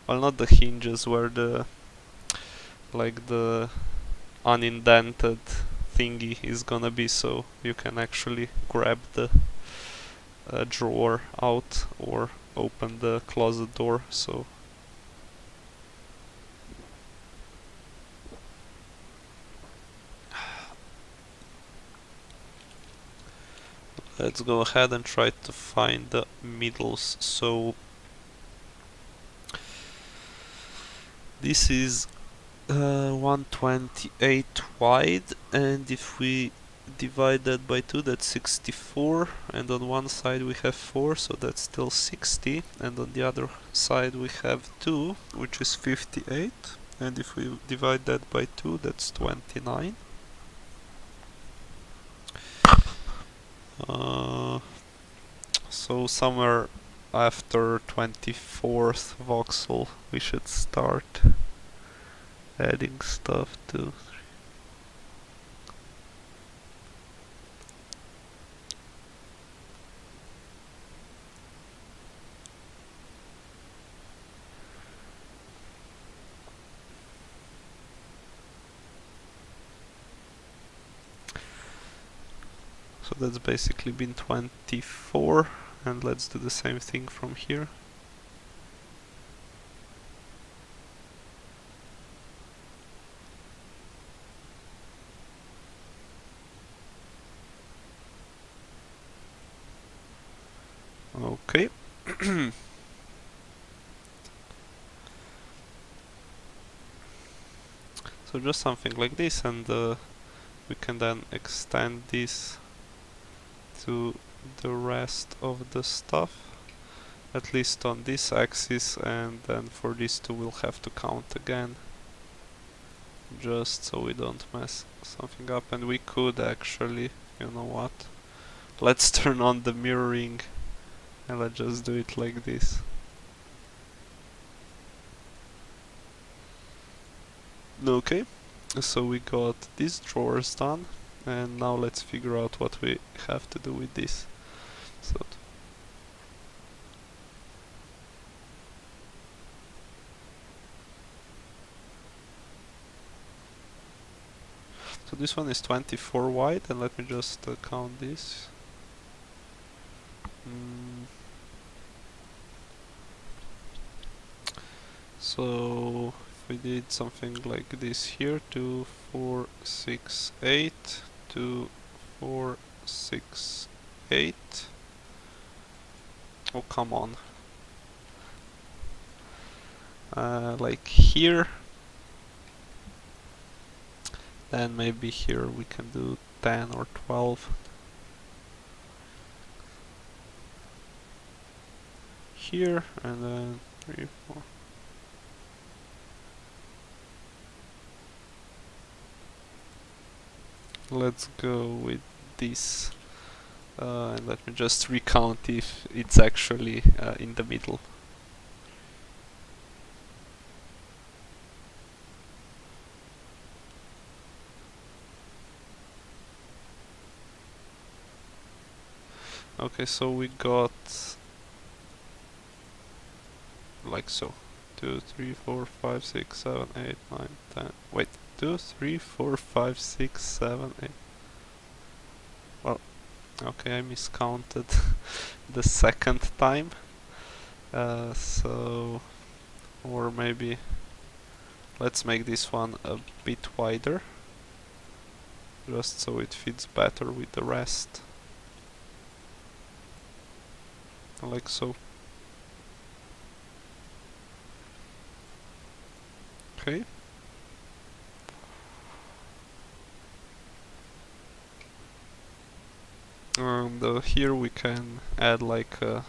well, not the hinges, where the, like the unindented thingy is gonna be, so you can actually grab the drawer out or open the closet door. So let's go ahead and try to find the middles. So this is 128 wide, and if we divide that by 2, that's 64, and on one side we have 4, so that's still 60, and on the other side we have 2, which is 58, and if we divide that by 2, that's 29. So somewhere after 24th voxel we should start adding stuff to. So that's basically been 24, and let's do the same thing from here. Okay. So just something like this, and we can then extend this to the rest of the stuff, at least on this axis, and then for these two we'll have to count again, just so we don't mess something up. And we could actually, you know what, let's turn on the mirroring and let's just do it like this. Okay, so we got these drawers done, and now let's figure out what we have to do with this. So this one is 24 wide, and let me just count this. So if we did something like this here, 2, 4, 6, 8, 2, 4, 6, 8. Oh, come on. Like here. Then maybe here we can do 10 or 12. Here, and then 3, 4. Let's go with this. And let me just recount if it's actually in the middle. Okay, so we got like so. 2, 3, 4, 5, 6, 7, 8, 9, 10. Wait, 2, 3, 4, 5, 6, 7, 8. Well, okay, I miscounted the second time. So, or maybe let's make this one a bit wider, just so it fits better with the rest. Like so. Okay. And here we can add like a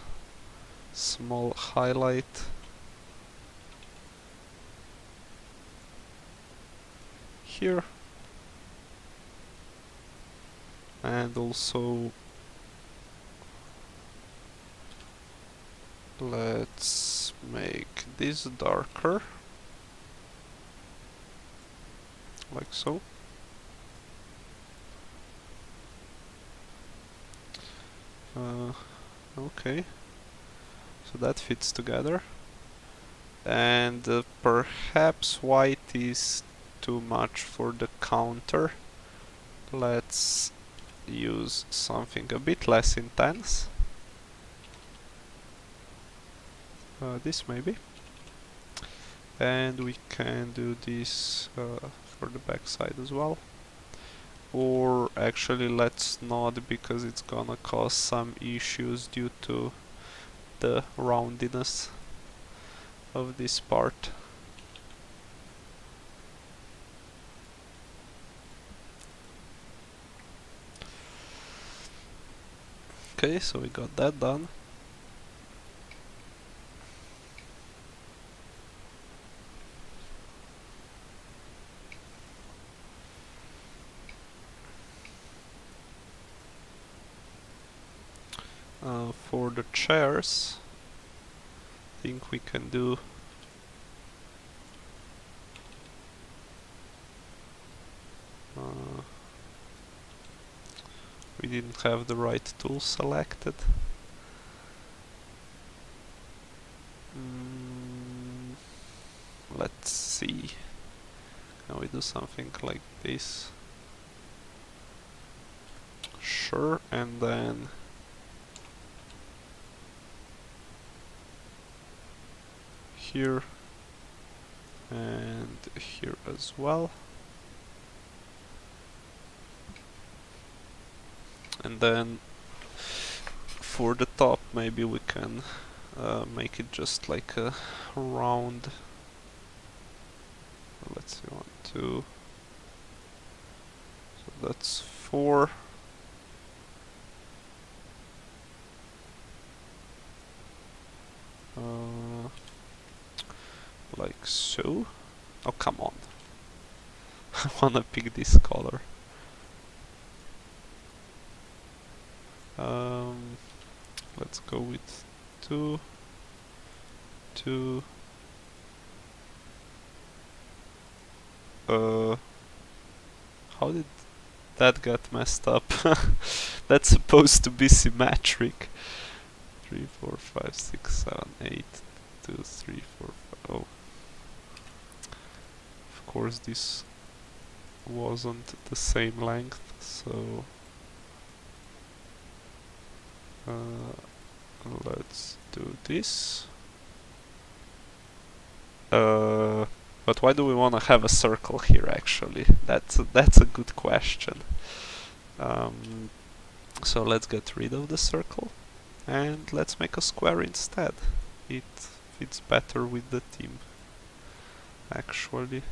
small highlight here, and also let's make this darker, like so. Okay, so that fits together, and perhaps white is too much for the counter. Let's use something a bit less intense. This maybe. And we can do this for the backside as well. Or actually let's not, because it's gonna cause some issues due to the roundiness of this part. Okay, so we got that done. For the chairs, I think we can do we didn't have the right tool selected. Let's see. Can we do something like this? Sure, and then here and here as well. And then for the top maybe we can make it just like a round. Let's see, 1, 2. So that's 4. Like so. Oh, come on. I wanna pick this color. Let's go with 2, 2. How did that get messed up? That's supposed to be symmetric. 3, 4, 5, 6, 7, 8, 2, 3, 4, 5. Oh. Of course, this wasn't the same length, so let's do this. But why do we want to have a circle here actually? That's a good question. So let's get rid of the circle and let's make a square instead. It fits better with the theme actually.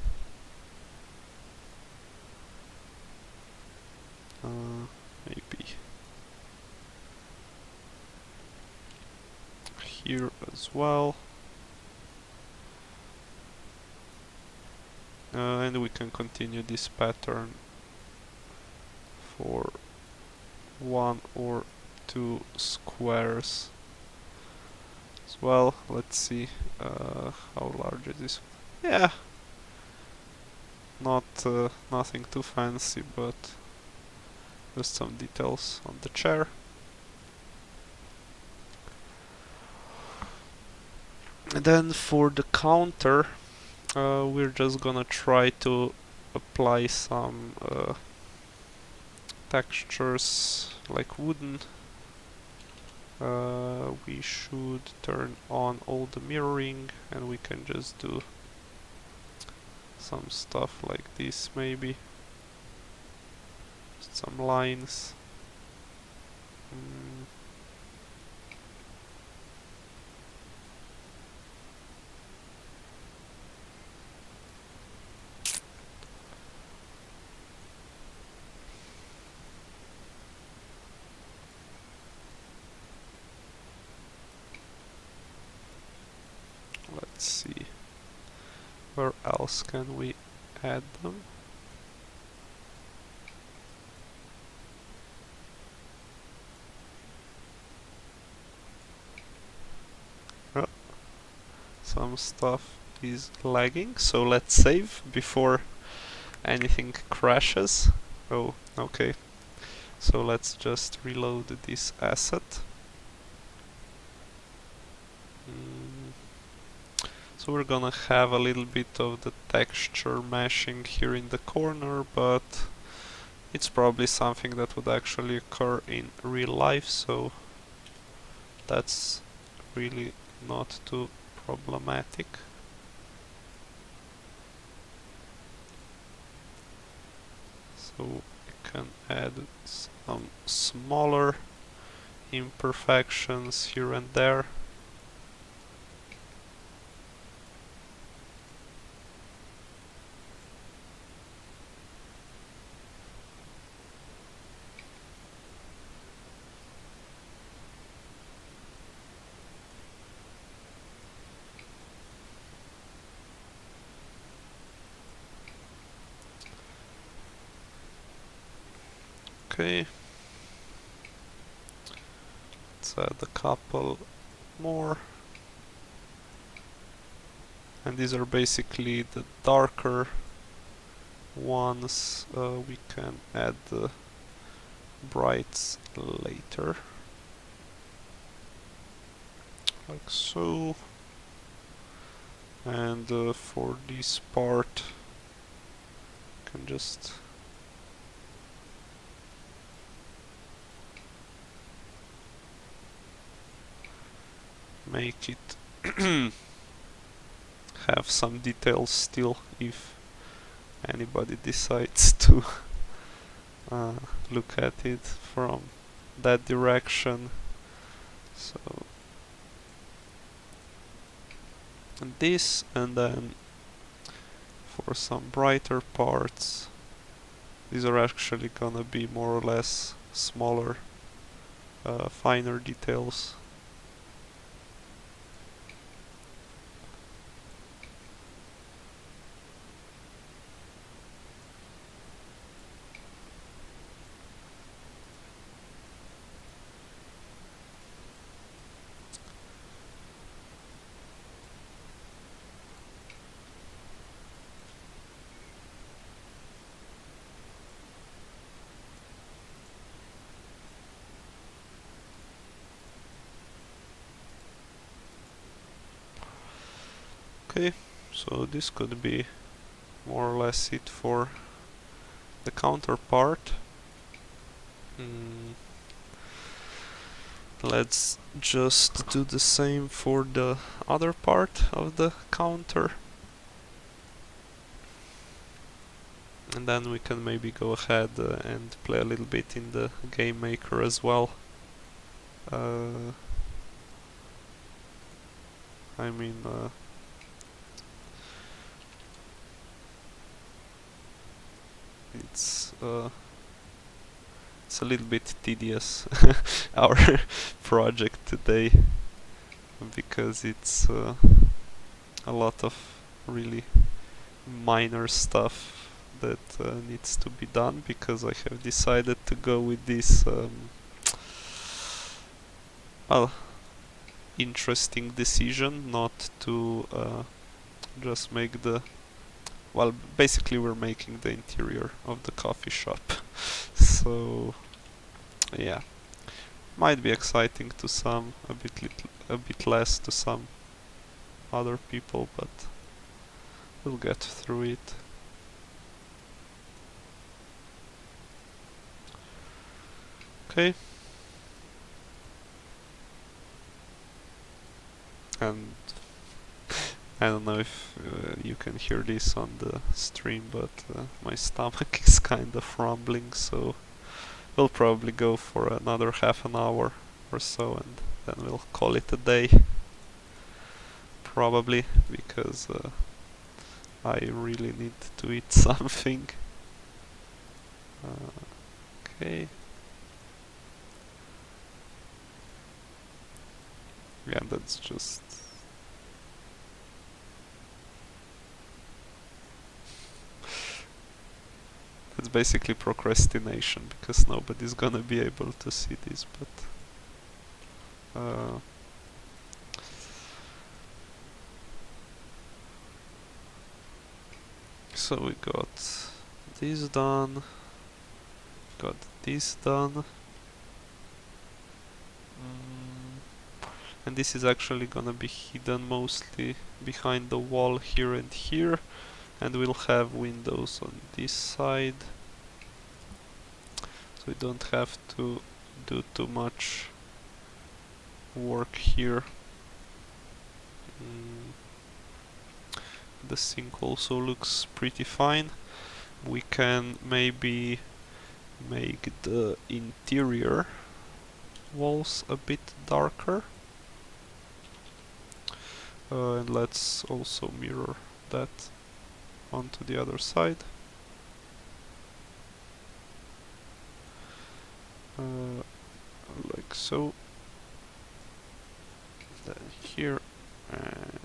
Maybe here as well. And we can continue this pattern for 1 or 2 squares as well. Let's see how large is this. Yeah, not nothing too fancy, but just some details on the chair. And then for the counter, we're just gonna try to apply some textures like wooden. We should turn on all the mirroring and we can just do some stuff like this maybe. Just some lines. Let's see, where else can we add them? Oh, some stuff is lagging, so let's save before anything crashes. Oh, okay. So let's just reload this asset. So we're gonna have a little bit of the texture meshing here in the corner, but it's probably something that would actually occur in real life, so that's really not too problematic. So we can add some smaller imperfections here and there. Okay, let's add a couple more, and these are basically the darker ones. We can add the brights later, like so. And for this part, can just make it have some details still if anybody decides to look at it from that direction. So and this, and then for some brighter parts, these are actually gonna be more or less smaller, finer details. Okay, so this could be more or less it for the counterpart. Let's just do the same for the other part of the counter. And then we can maybe go ahead and play a little bit in the game maker as well. I mean, it's a little bit tedious, our project today, because it's a lot of really minor stuff that needs to be done, because I have decided to go with this well, interesting decision not to just make the, well, basically we're making the interior of the coffee shop. So yeah, might be exciting to some, a bit less to some other people, but we'll get through it. Okay. And I don't know if you can hear this on the stream, but my stomach is kind of rumbling, so we'll probably go for another half an hour or so, and then we'll call it a day. Probably, because I really need to eat something. Okay. Yeah, that's just... It's basically procrastination, because nobody's gonna be able to see this, but so we got this done, got this done, and this is actually gonna be hidden mostly behind the wall here and here, and we'll have windows on this side, so we don't have to do too much work here. The sink also looks pretty fine. We can maybe make the interior walls a bit darker, and let's also mirror that onto the other side. Like so. Then here and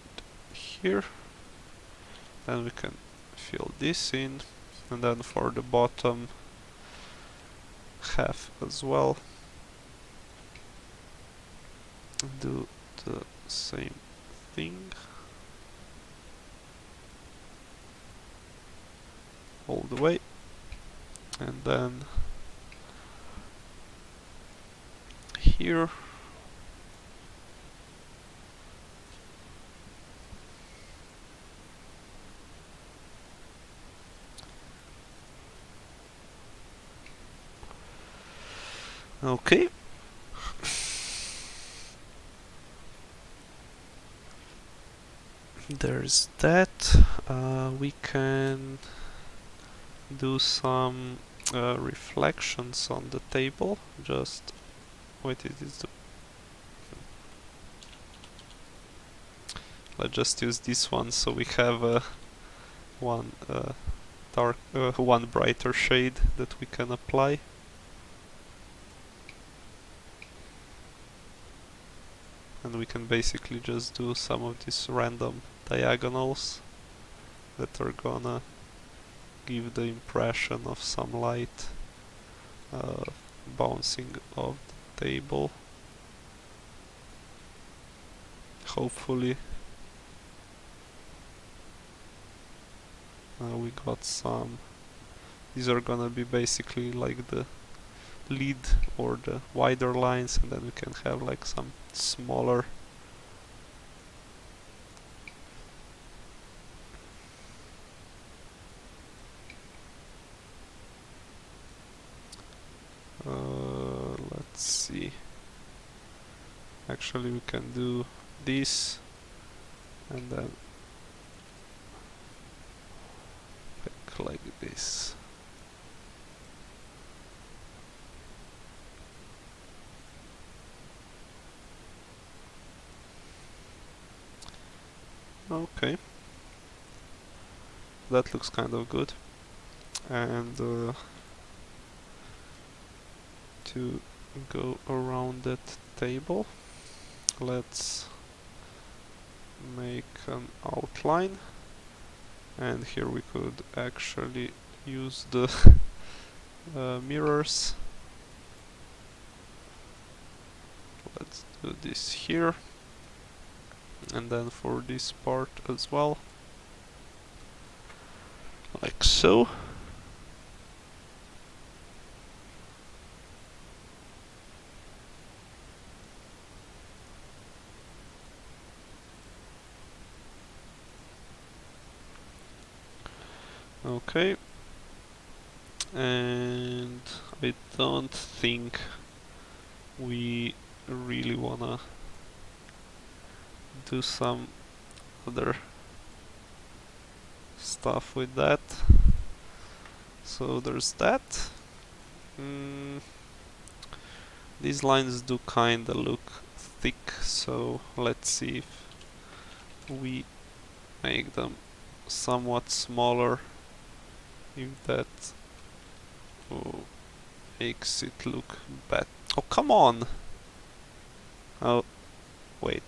here. Then we can fill this in, and then for the bottom half as well, do the same thing all the way, and then here okay. There's that. We can do some reflections on the table. Just wait, it is the... Let's just use this one, so we have one dark, one brighter shade that we can apply. And we can basically just do some of these random diagonals that are gonna give the impression of some light bouncing off the table. Hopefully we got some. These are gonna be basically like the lead or the wider lines, and then we can have like some smaller Actually, we can do this and then like this. Okay, that looks kind of good. And to go around that table, let's make an outline, and here we could actually use the mirrors. Let's do this here, and then for this part as well, like so. Okay, and I don't think we really wanna do some other stuff with that. So there's that. These lines do kinda look thick, so let's see if we make them somewhat smaller, if that makes it look better. Oh, come on! Oh, wait.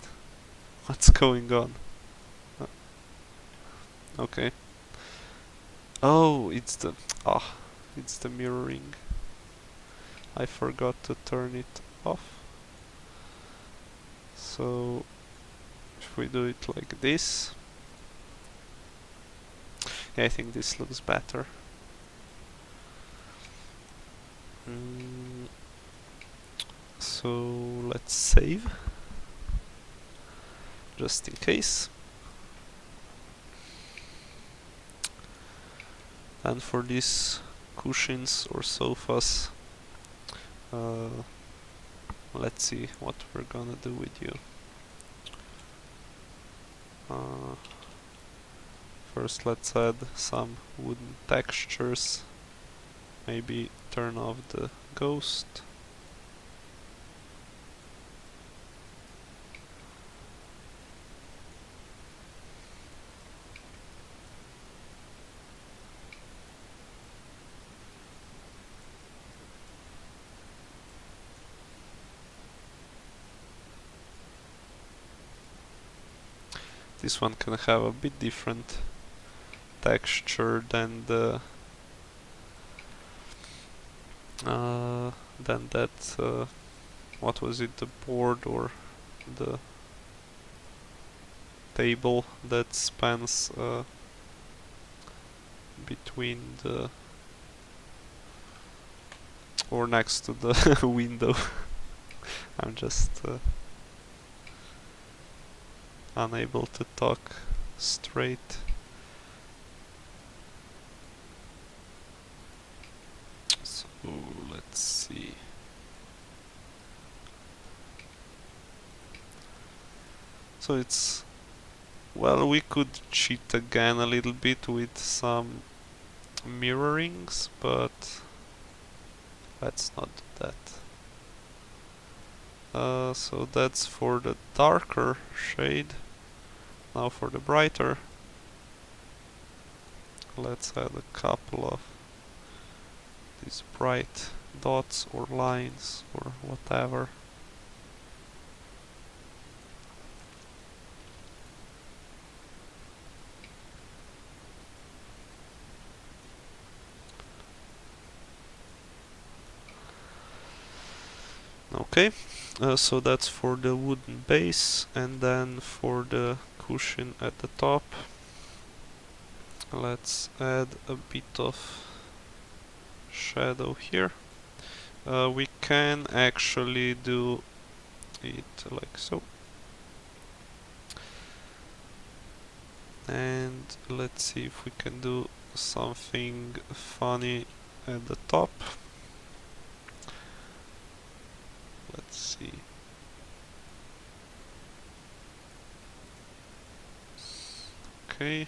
What's going on? Okay. Oh, it's the... it's the mirroring. I forgot to turn it off. So, if we do it like this... Yeah, I think this looks better. So, let's save. Just in case. And for these cushions or sofas, let's see what we're gonna do with you. First let's add some wooden textures, maybe turn off the ghost. This one can have a bit different texture than the what was it, the board or the table that spans between the or next to the window. I'm just unable to talk straight. So let's see. So it's, well, we could cheat again a little bit with some mirrorings, but let's not do that. So that's for the darker shade. Now for the brighter, let's add a couple of these bright dots or lines or whatever. Okay, so that's for the wooden base, and then for the cushion at the top, let's add a bit of shadow here. We can actually do it like so. And let's see if we can do something funny at the top. Let's see. Okay.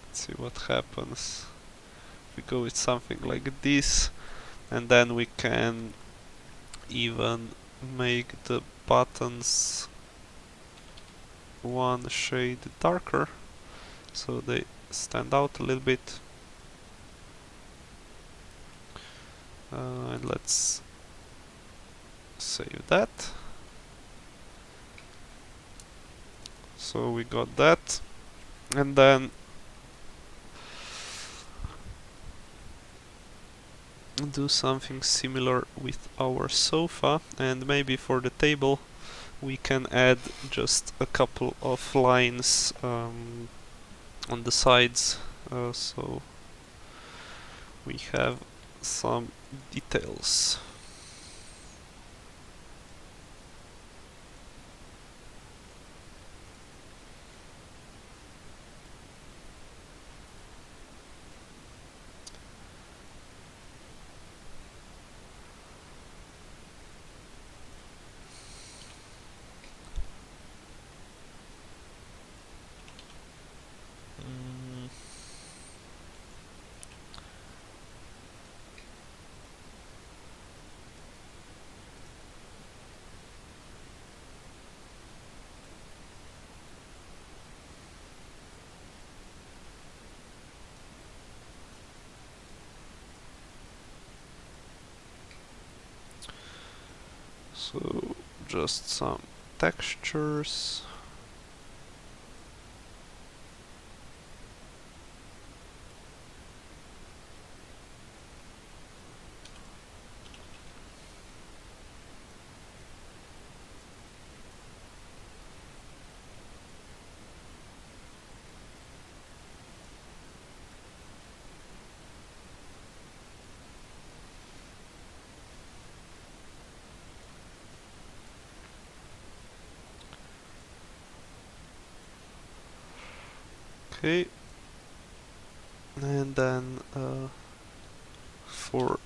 Let's see what happens. We go with something like this, and then we can even make the buttons one shade darker so they stand out a little bit. And let's save that. So we got that, and then do something similar with our sofa, and maybe for the table we can add just a couple of lines on the sides, so we have some details. So just some textures. Okay, and then for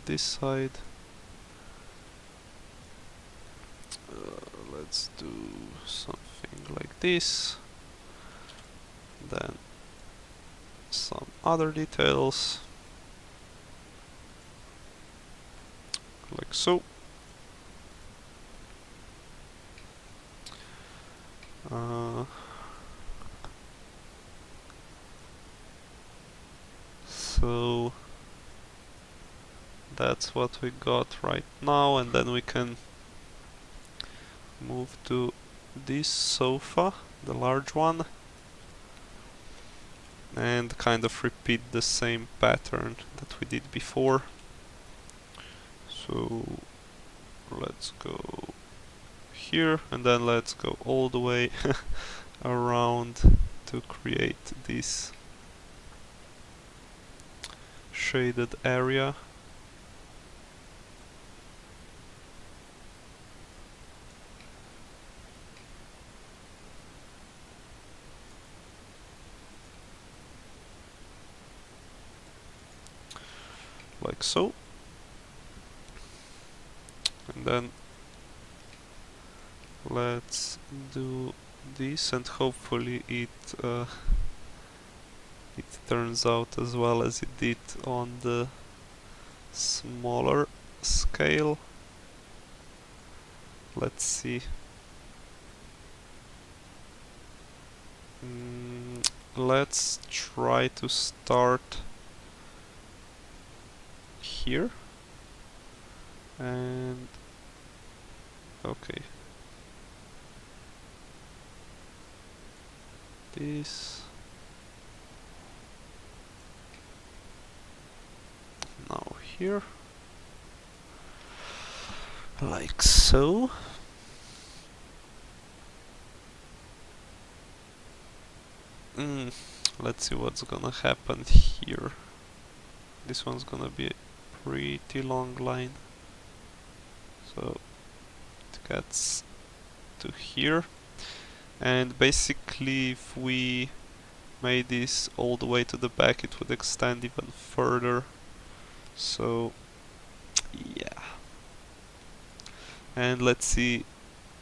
this side, let's do something like this, then some other details, like so. So that's what we got right now, and then we can move to this sofa, the large one, and kind of repeat the same pattern that we did before. So let's go here, and then let's go all the way around to create this shaded area. Like so. And then let's do this, and hopefully it turns out as well as it did on the smaller scale. Let's see. Let's try to start here, and okay, this now here, like so. Let's see what's gonna happen here. This one's gonna be a pretty long line, so it gets to here, and basically if we made this all the way to the back, it would extend even further So yeah, and let's see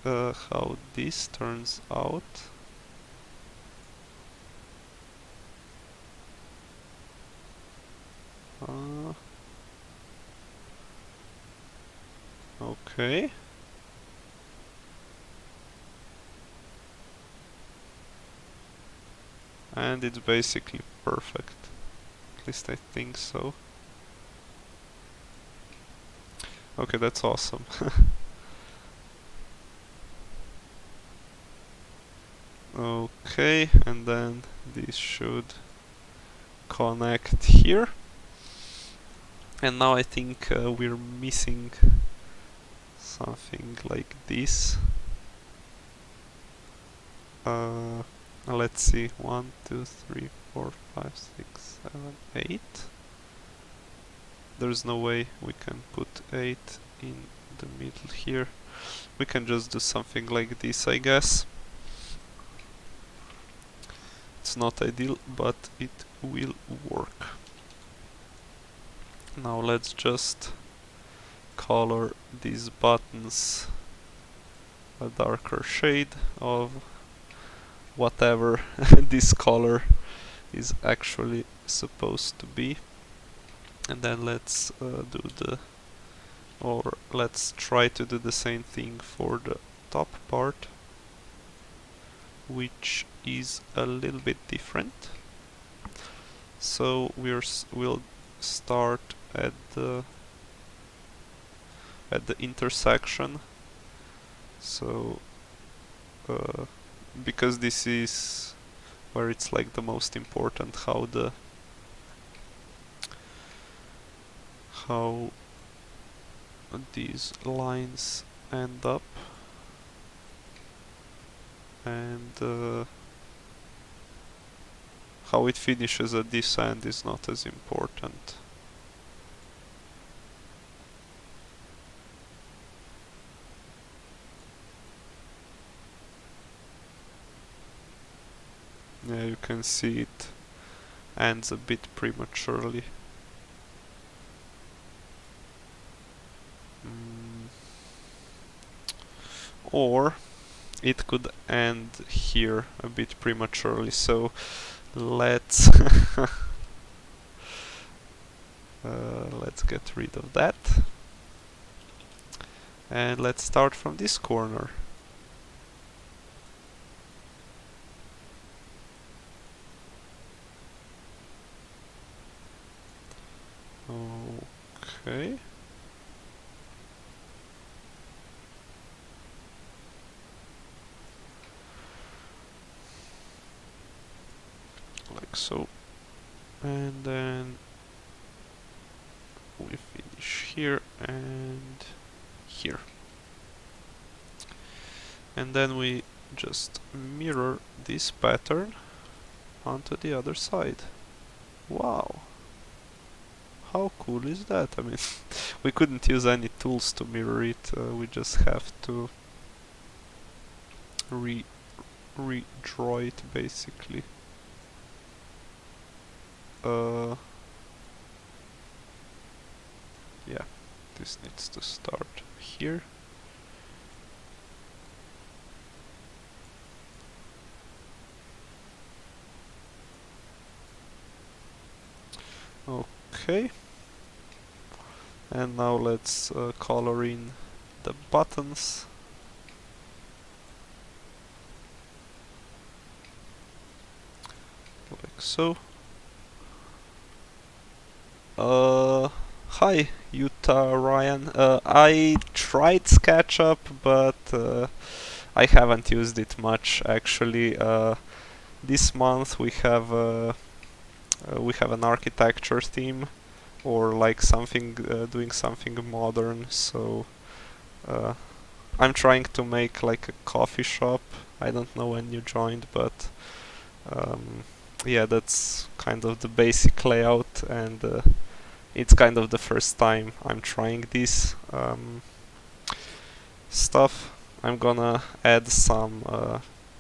how this turns out. Okay. And it's basically perfect. At least I think so. Okay, that's awesome. Okay, and then this should connect here. And now I think we're missing something like this. Let's see, 1, 2, 3, 4, 5, 6, 7, 8. There's no way we can put 8 in the middle here. We can just do something like this, I guess. It's not ideal, but it will work. Now let's just color these buttons a darker shade of whatever this color is actually supposed to be. And then let's let's try to do the same thing for the top part, which is a little bit different. So we'll start at the intersection. So because this is where it's like the most important, how these lines end up, and how it finishes at this end is not as important. Yeah, you can see it ends a bit prematurely. Or it could end here a bit prematurely, so let's let's get rid of that, and let's start from this corner. Okay. Like so. And then we finish here and here. And then we just mirror this pattern onto the other side. Wow. How cool is that? I mean, we couldn't use any tools to mirror it, we just have to redraw it basically. Yeah, this needs to start here. Okay. And now let's color in the buttons. Like so. Hi, Utah Ryan. I tried SketchUp, but I haven't used it much actually. This month we have an architecture theme, or like something doing something modern. So I'm trying to make like a coffee shop. I don't know when you joined, but yeah, that's kind of the basic layout, and it's kind of the first time I'm trying this stuff. I'm gonna add some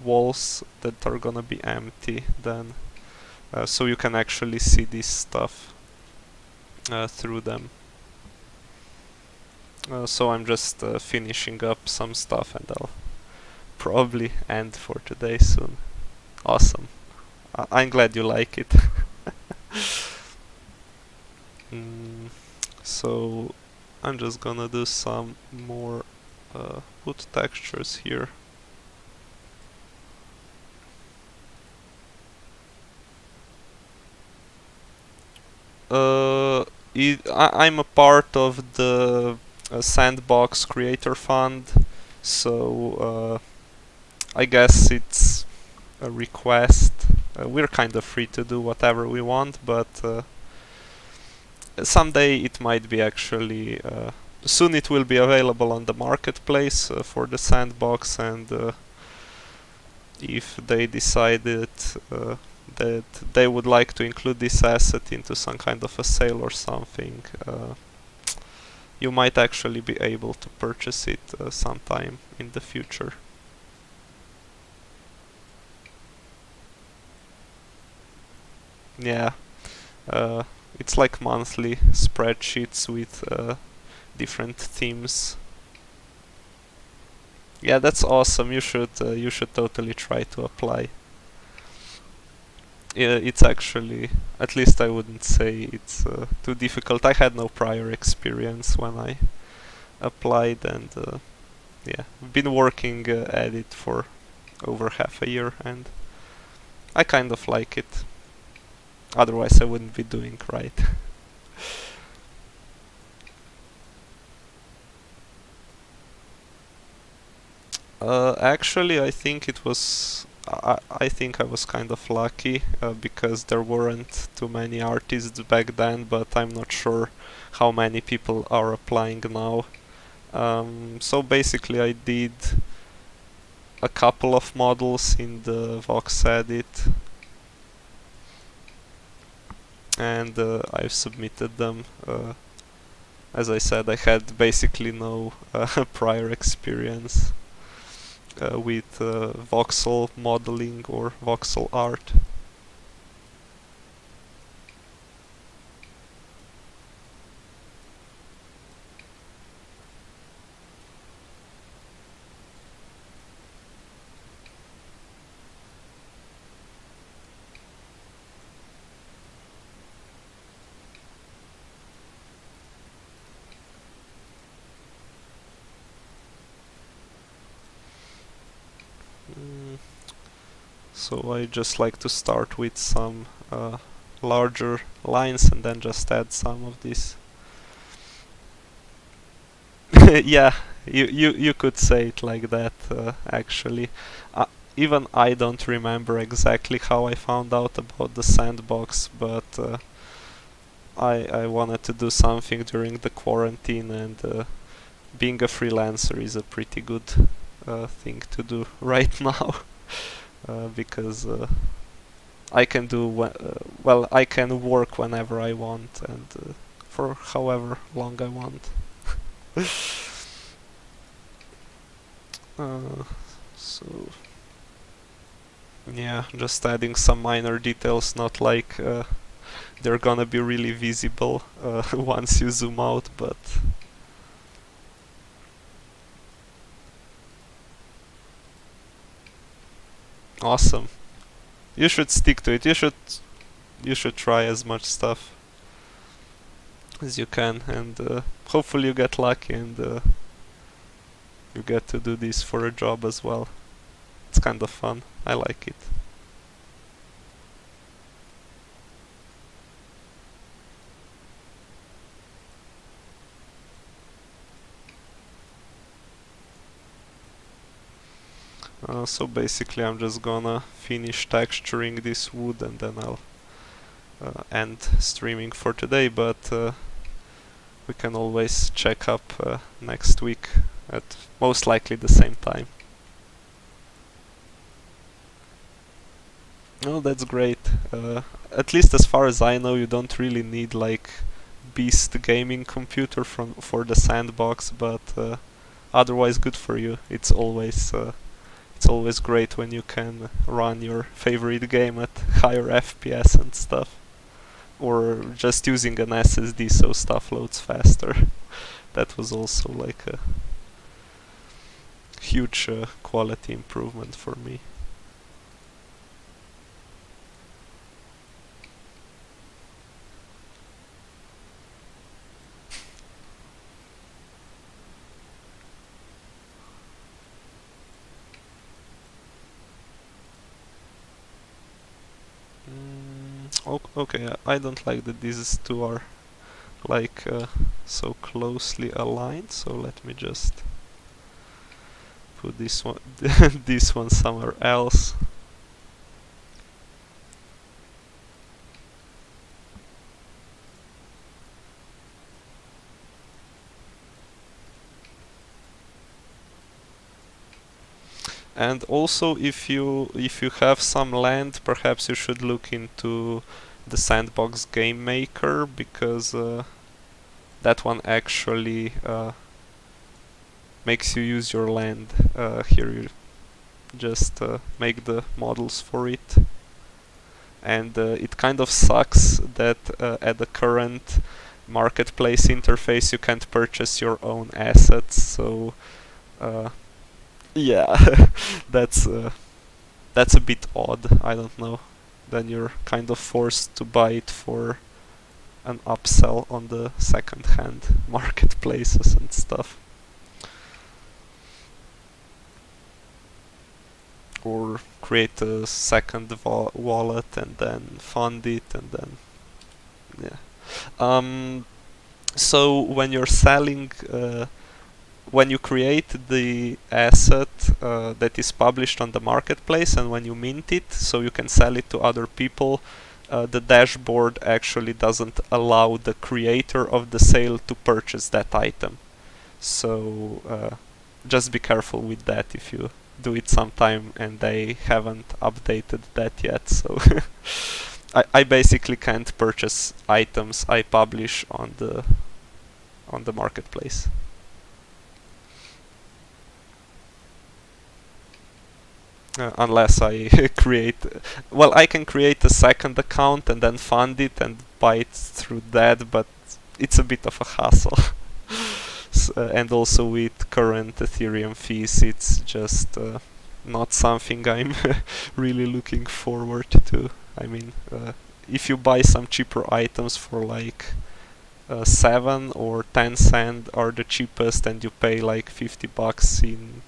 walls that are gonna be empty then, so you can actually see this stuff through them. So I'm just finishing up some stuff and I'll probably end for today soon. Awesome. I'm glad you like it. So I'm just gonna do some more wood textures here. I'm a part of the Sandbox Creator Fund, so I guess it's a request. We're kind of free to do whatever we want, but someday it might be actually soon it will be available on the marketplace for the Sandbox, and if they decided that they would like to include this asset into some kind of a sale or something, you might actually be able to purchase it sometime in the future. Yeah, it's like monthly spreadsheets with different themes. Yeah, that's awesome. You should totally try to apply. It's actually, at least I wouldn't say it's too difficult. I had no prior experience when I applied, and yeah, I've been working at it for over half a year, and I kind of like it. Otherwise I wouldn't be doing right. Actually, I think it was. I think I was kind of lucky because there weren't too many artists back then, but I'm not sure how many people are applying now. So basically, I did a couple of models in the Vox edit, and I've submitted them. As I said, I had basically no prior experience with voxel modeling or voxel art. So I just like to start with some larger lines and then just add some of these. Yeah, you could say it like that, actually. Even I don't remember exactly how I found out about the Sandbox, but I wanted to do something during the quarantine, and being a freelancer is a pretty good thing to do right now. Because I can do well, I can work whenever I want and for however long I want. So yeah, just adding some minor details, not like they're gonna be really visible once you zoom out, but awesome. You should stick to it. You should try as much stuff as you can, and hopefully you get lucky and you get to do this for a job as well. It's kind of fun. I like it. So basically I'm just gonna finish texturing this wood and then I'll end streaming for today, but we can always check up next week at most likely the same time. Oh, that's great. At least as far as I know, you don't really need like beast gaming computer for the Sandbox, but otherwise good for you. It's always great when you can run your favorite game at higher FPS and stuff. or just using an SSD so stuff loads faster. That was also like a huge quality improvement for me. Okay, I don't like that these two are like so closely aligned, so let me just put this one this one somewhere else. And also, if you have some land, perhaps you should look into the Sandbox game maker, because that one actually makes you use your land. Here you just make the models for it, and it kind of sucks that at the current marketplace interface you can't purchase your own assets. So yeah, that's a bit odd. I don't know. Then you're kind of forced to buy it for an upsell on the second-hand marketplaces and stuff. Or create a second wallet and then fund it, and then yeah. So when you're selling, when you create the asset that is published on the marketplace, and when you mint it so you can sell it to other people, the dashboard actually doesn't allow the creator of the sale to purchase that item. So just be careful with that if you do it sometime and they haven't updated that yet. So I basically can't purchase items I publish on the marketplace. Unless I create, well, I can create a second account and then fund it and buy it through that, but it's a bit of a hassle. And also with current Ethereum fees, it's just not something I'm really looking forward to. I mean, if you buy some cheaper items for like 7 or 10 cent are the cheapest, and you pay like $50 in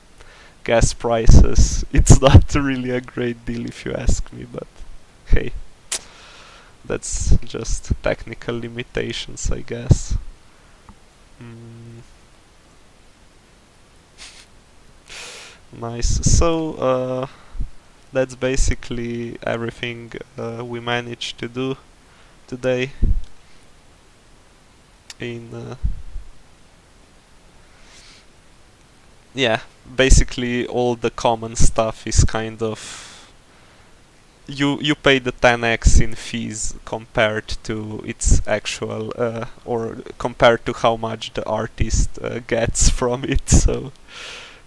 gas prices, it's not really a great deal if you ask me, but hey, that's just technical limitations, I guess. Nice. So that's basically everything we managed to do today in yeah, basically all the common stuff is kind of you pay the 10x in fees compared to its actual or compared to how much the artist gets from it, so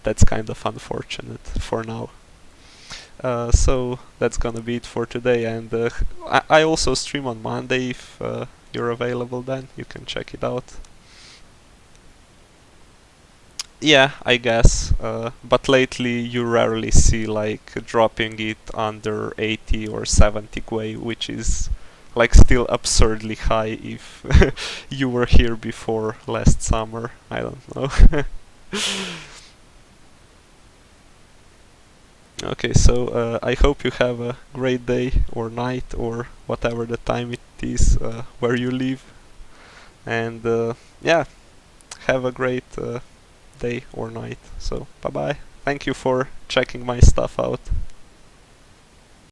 that's kind of unfortunate for now. So that's gonna be it for today, and I also stream on Monday. If you're available, then you can check it out. Yeah, I guess, but lately you rarely see like dropping it under 80 or 70 GWei, which is like still absurdly high if you were here before last summer. I don't know. Okay, so I hope you have a great day or night or whatever the time it is where you live, and yeah, have a great day or night. So bye bye. Thank you for checking my stuff out.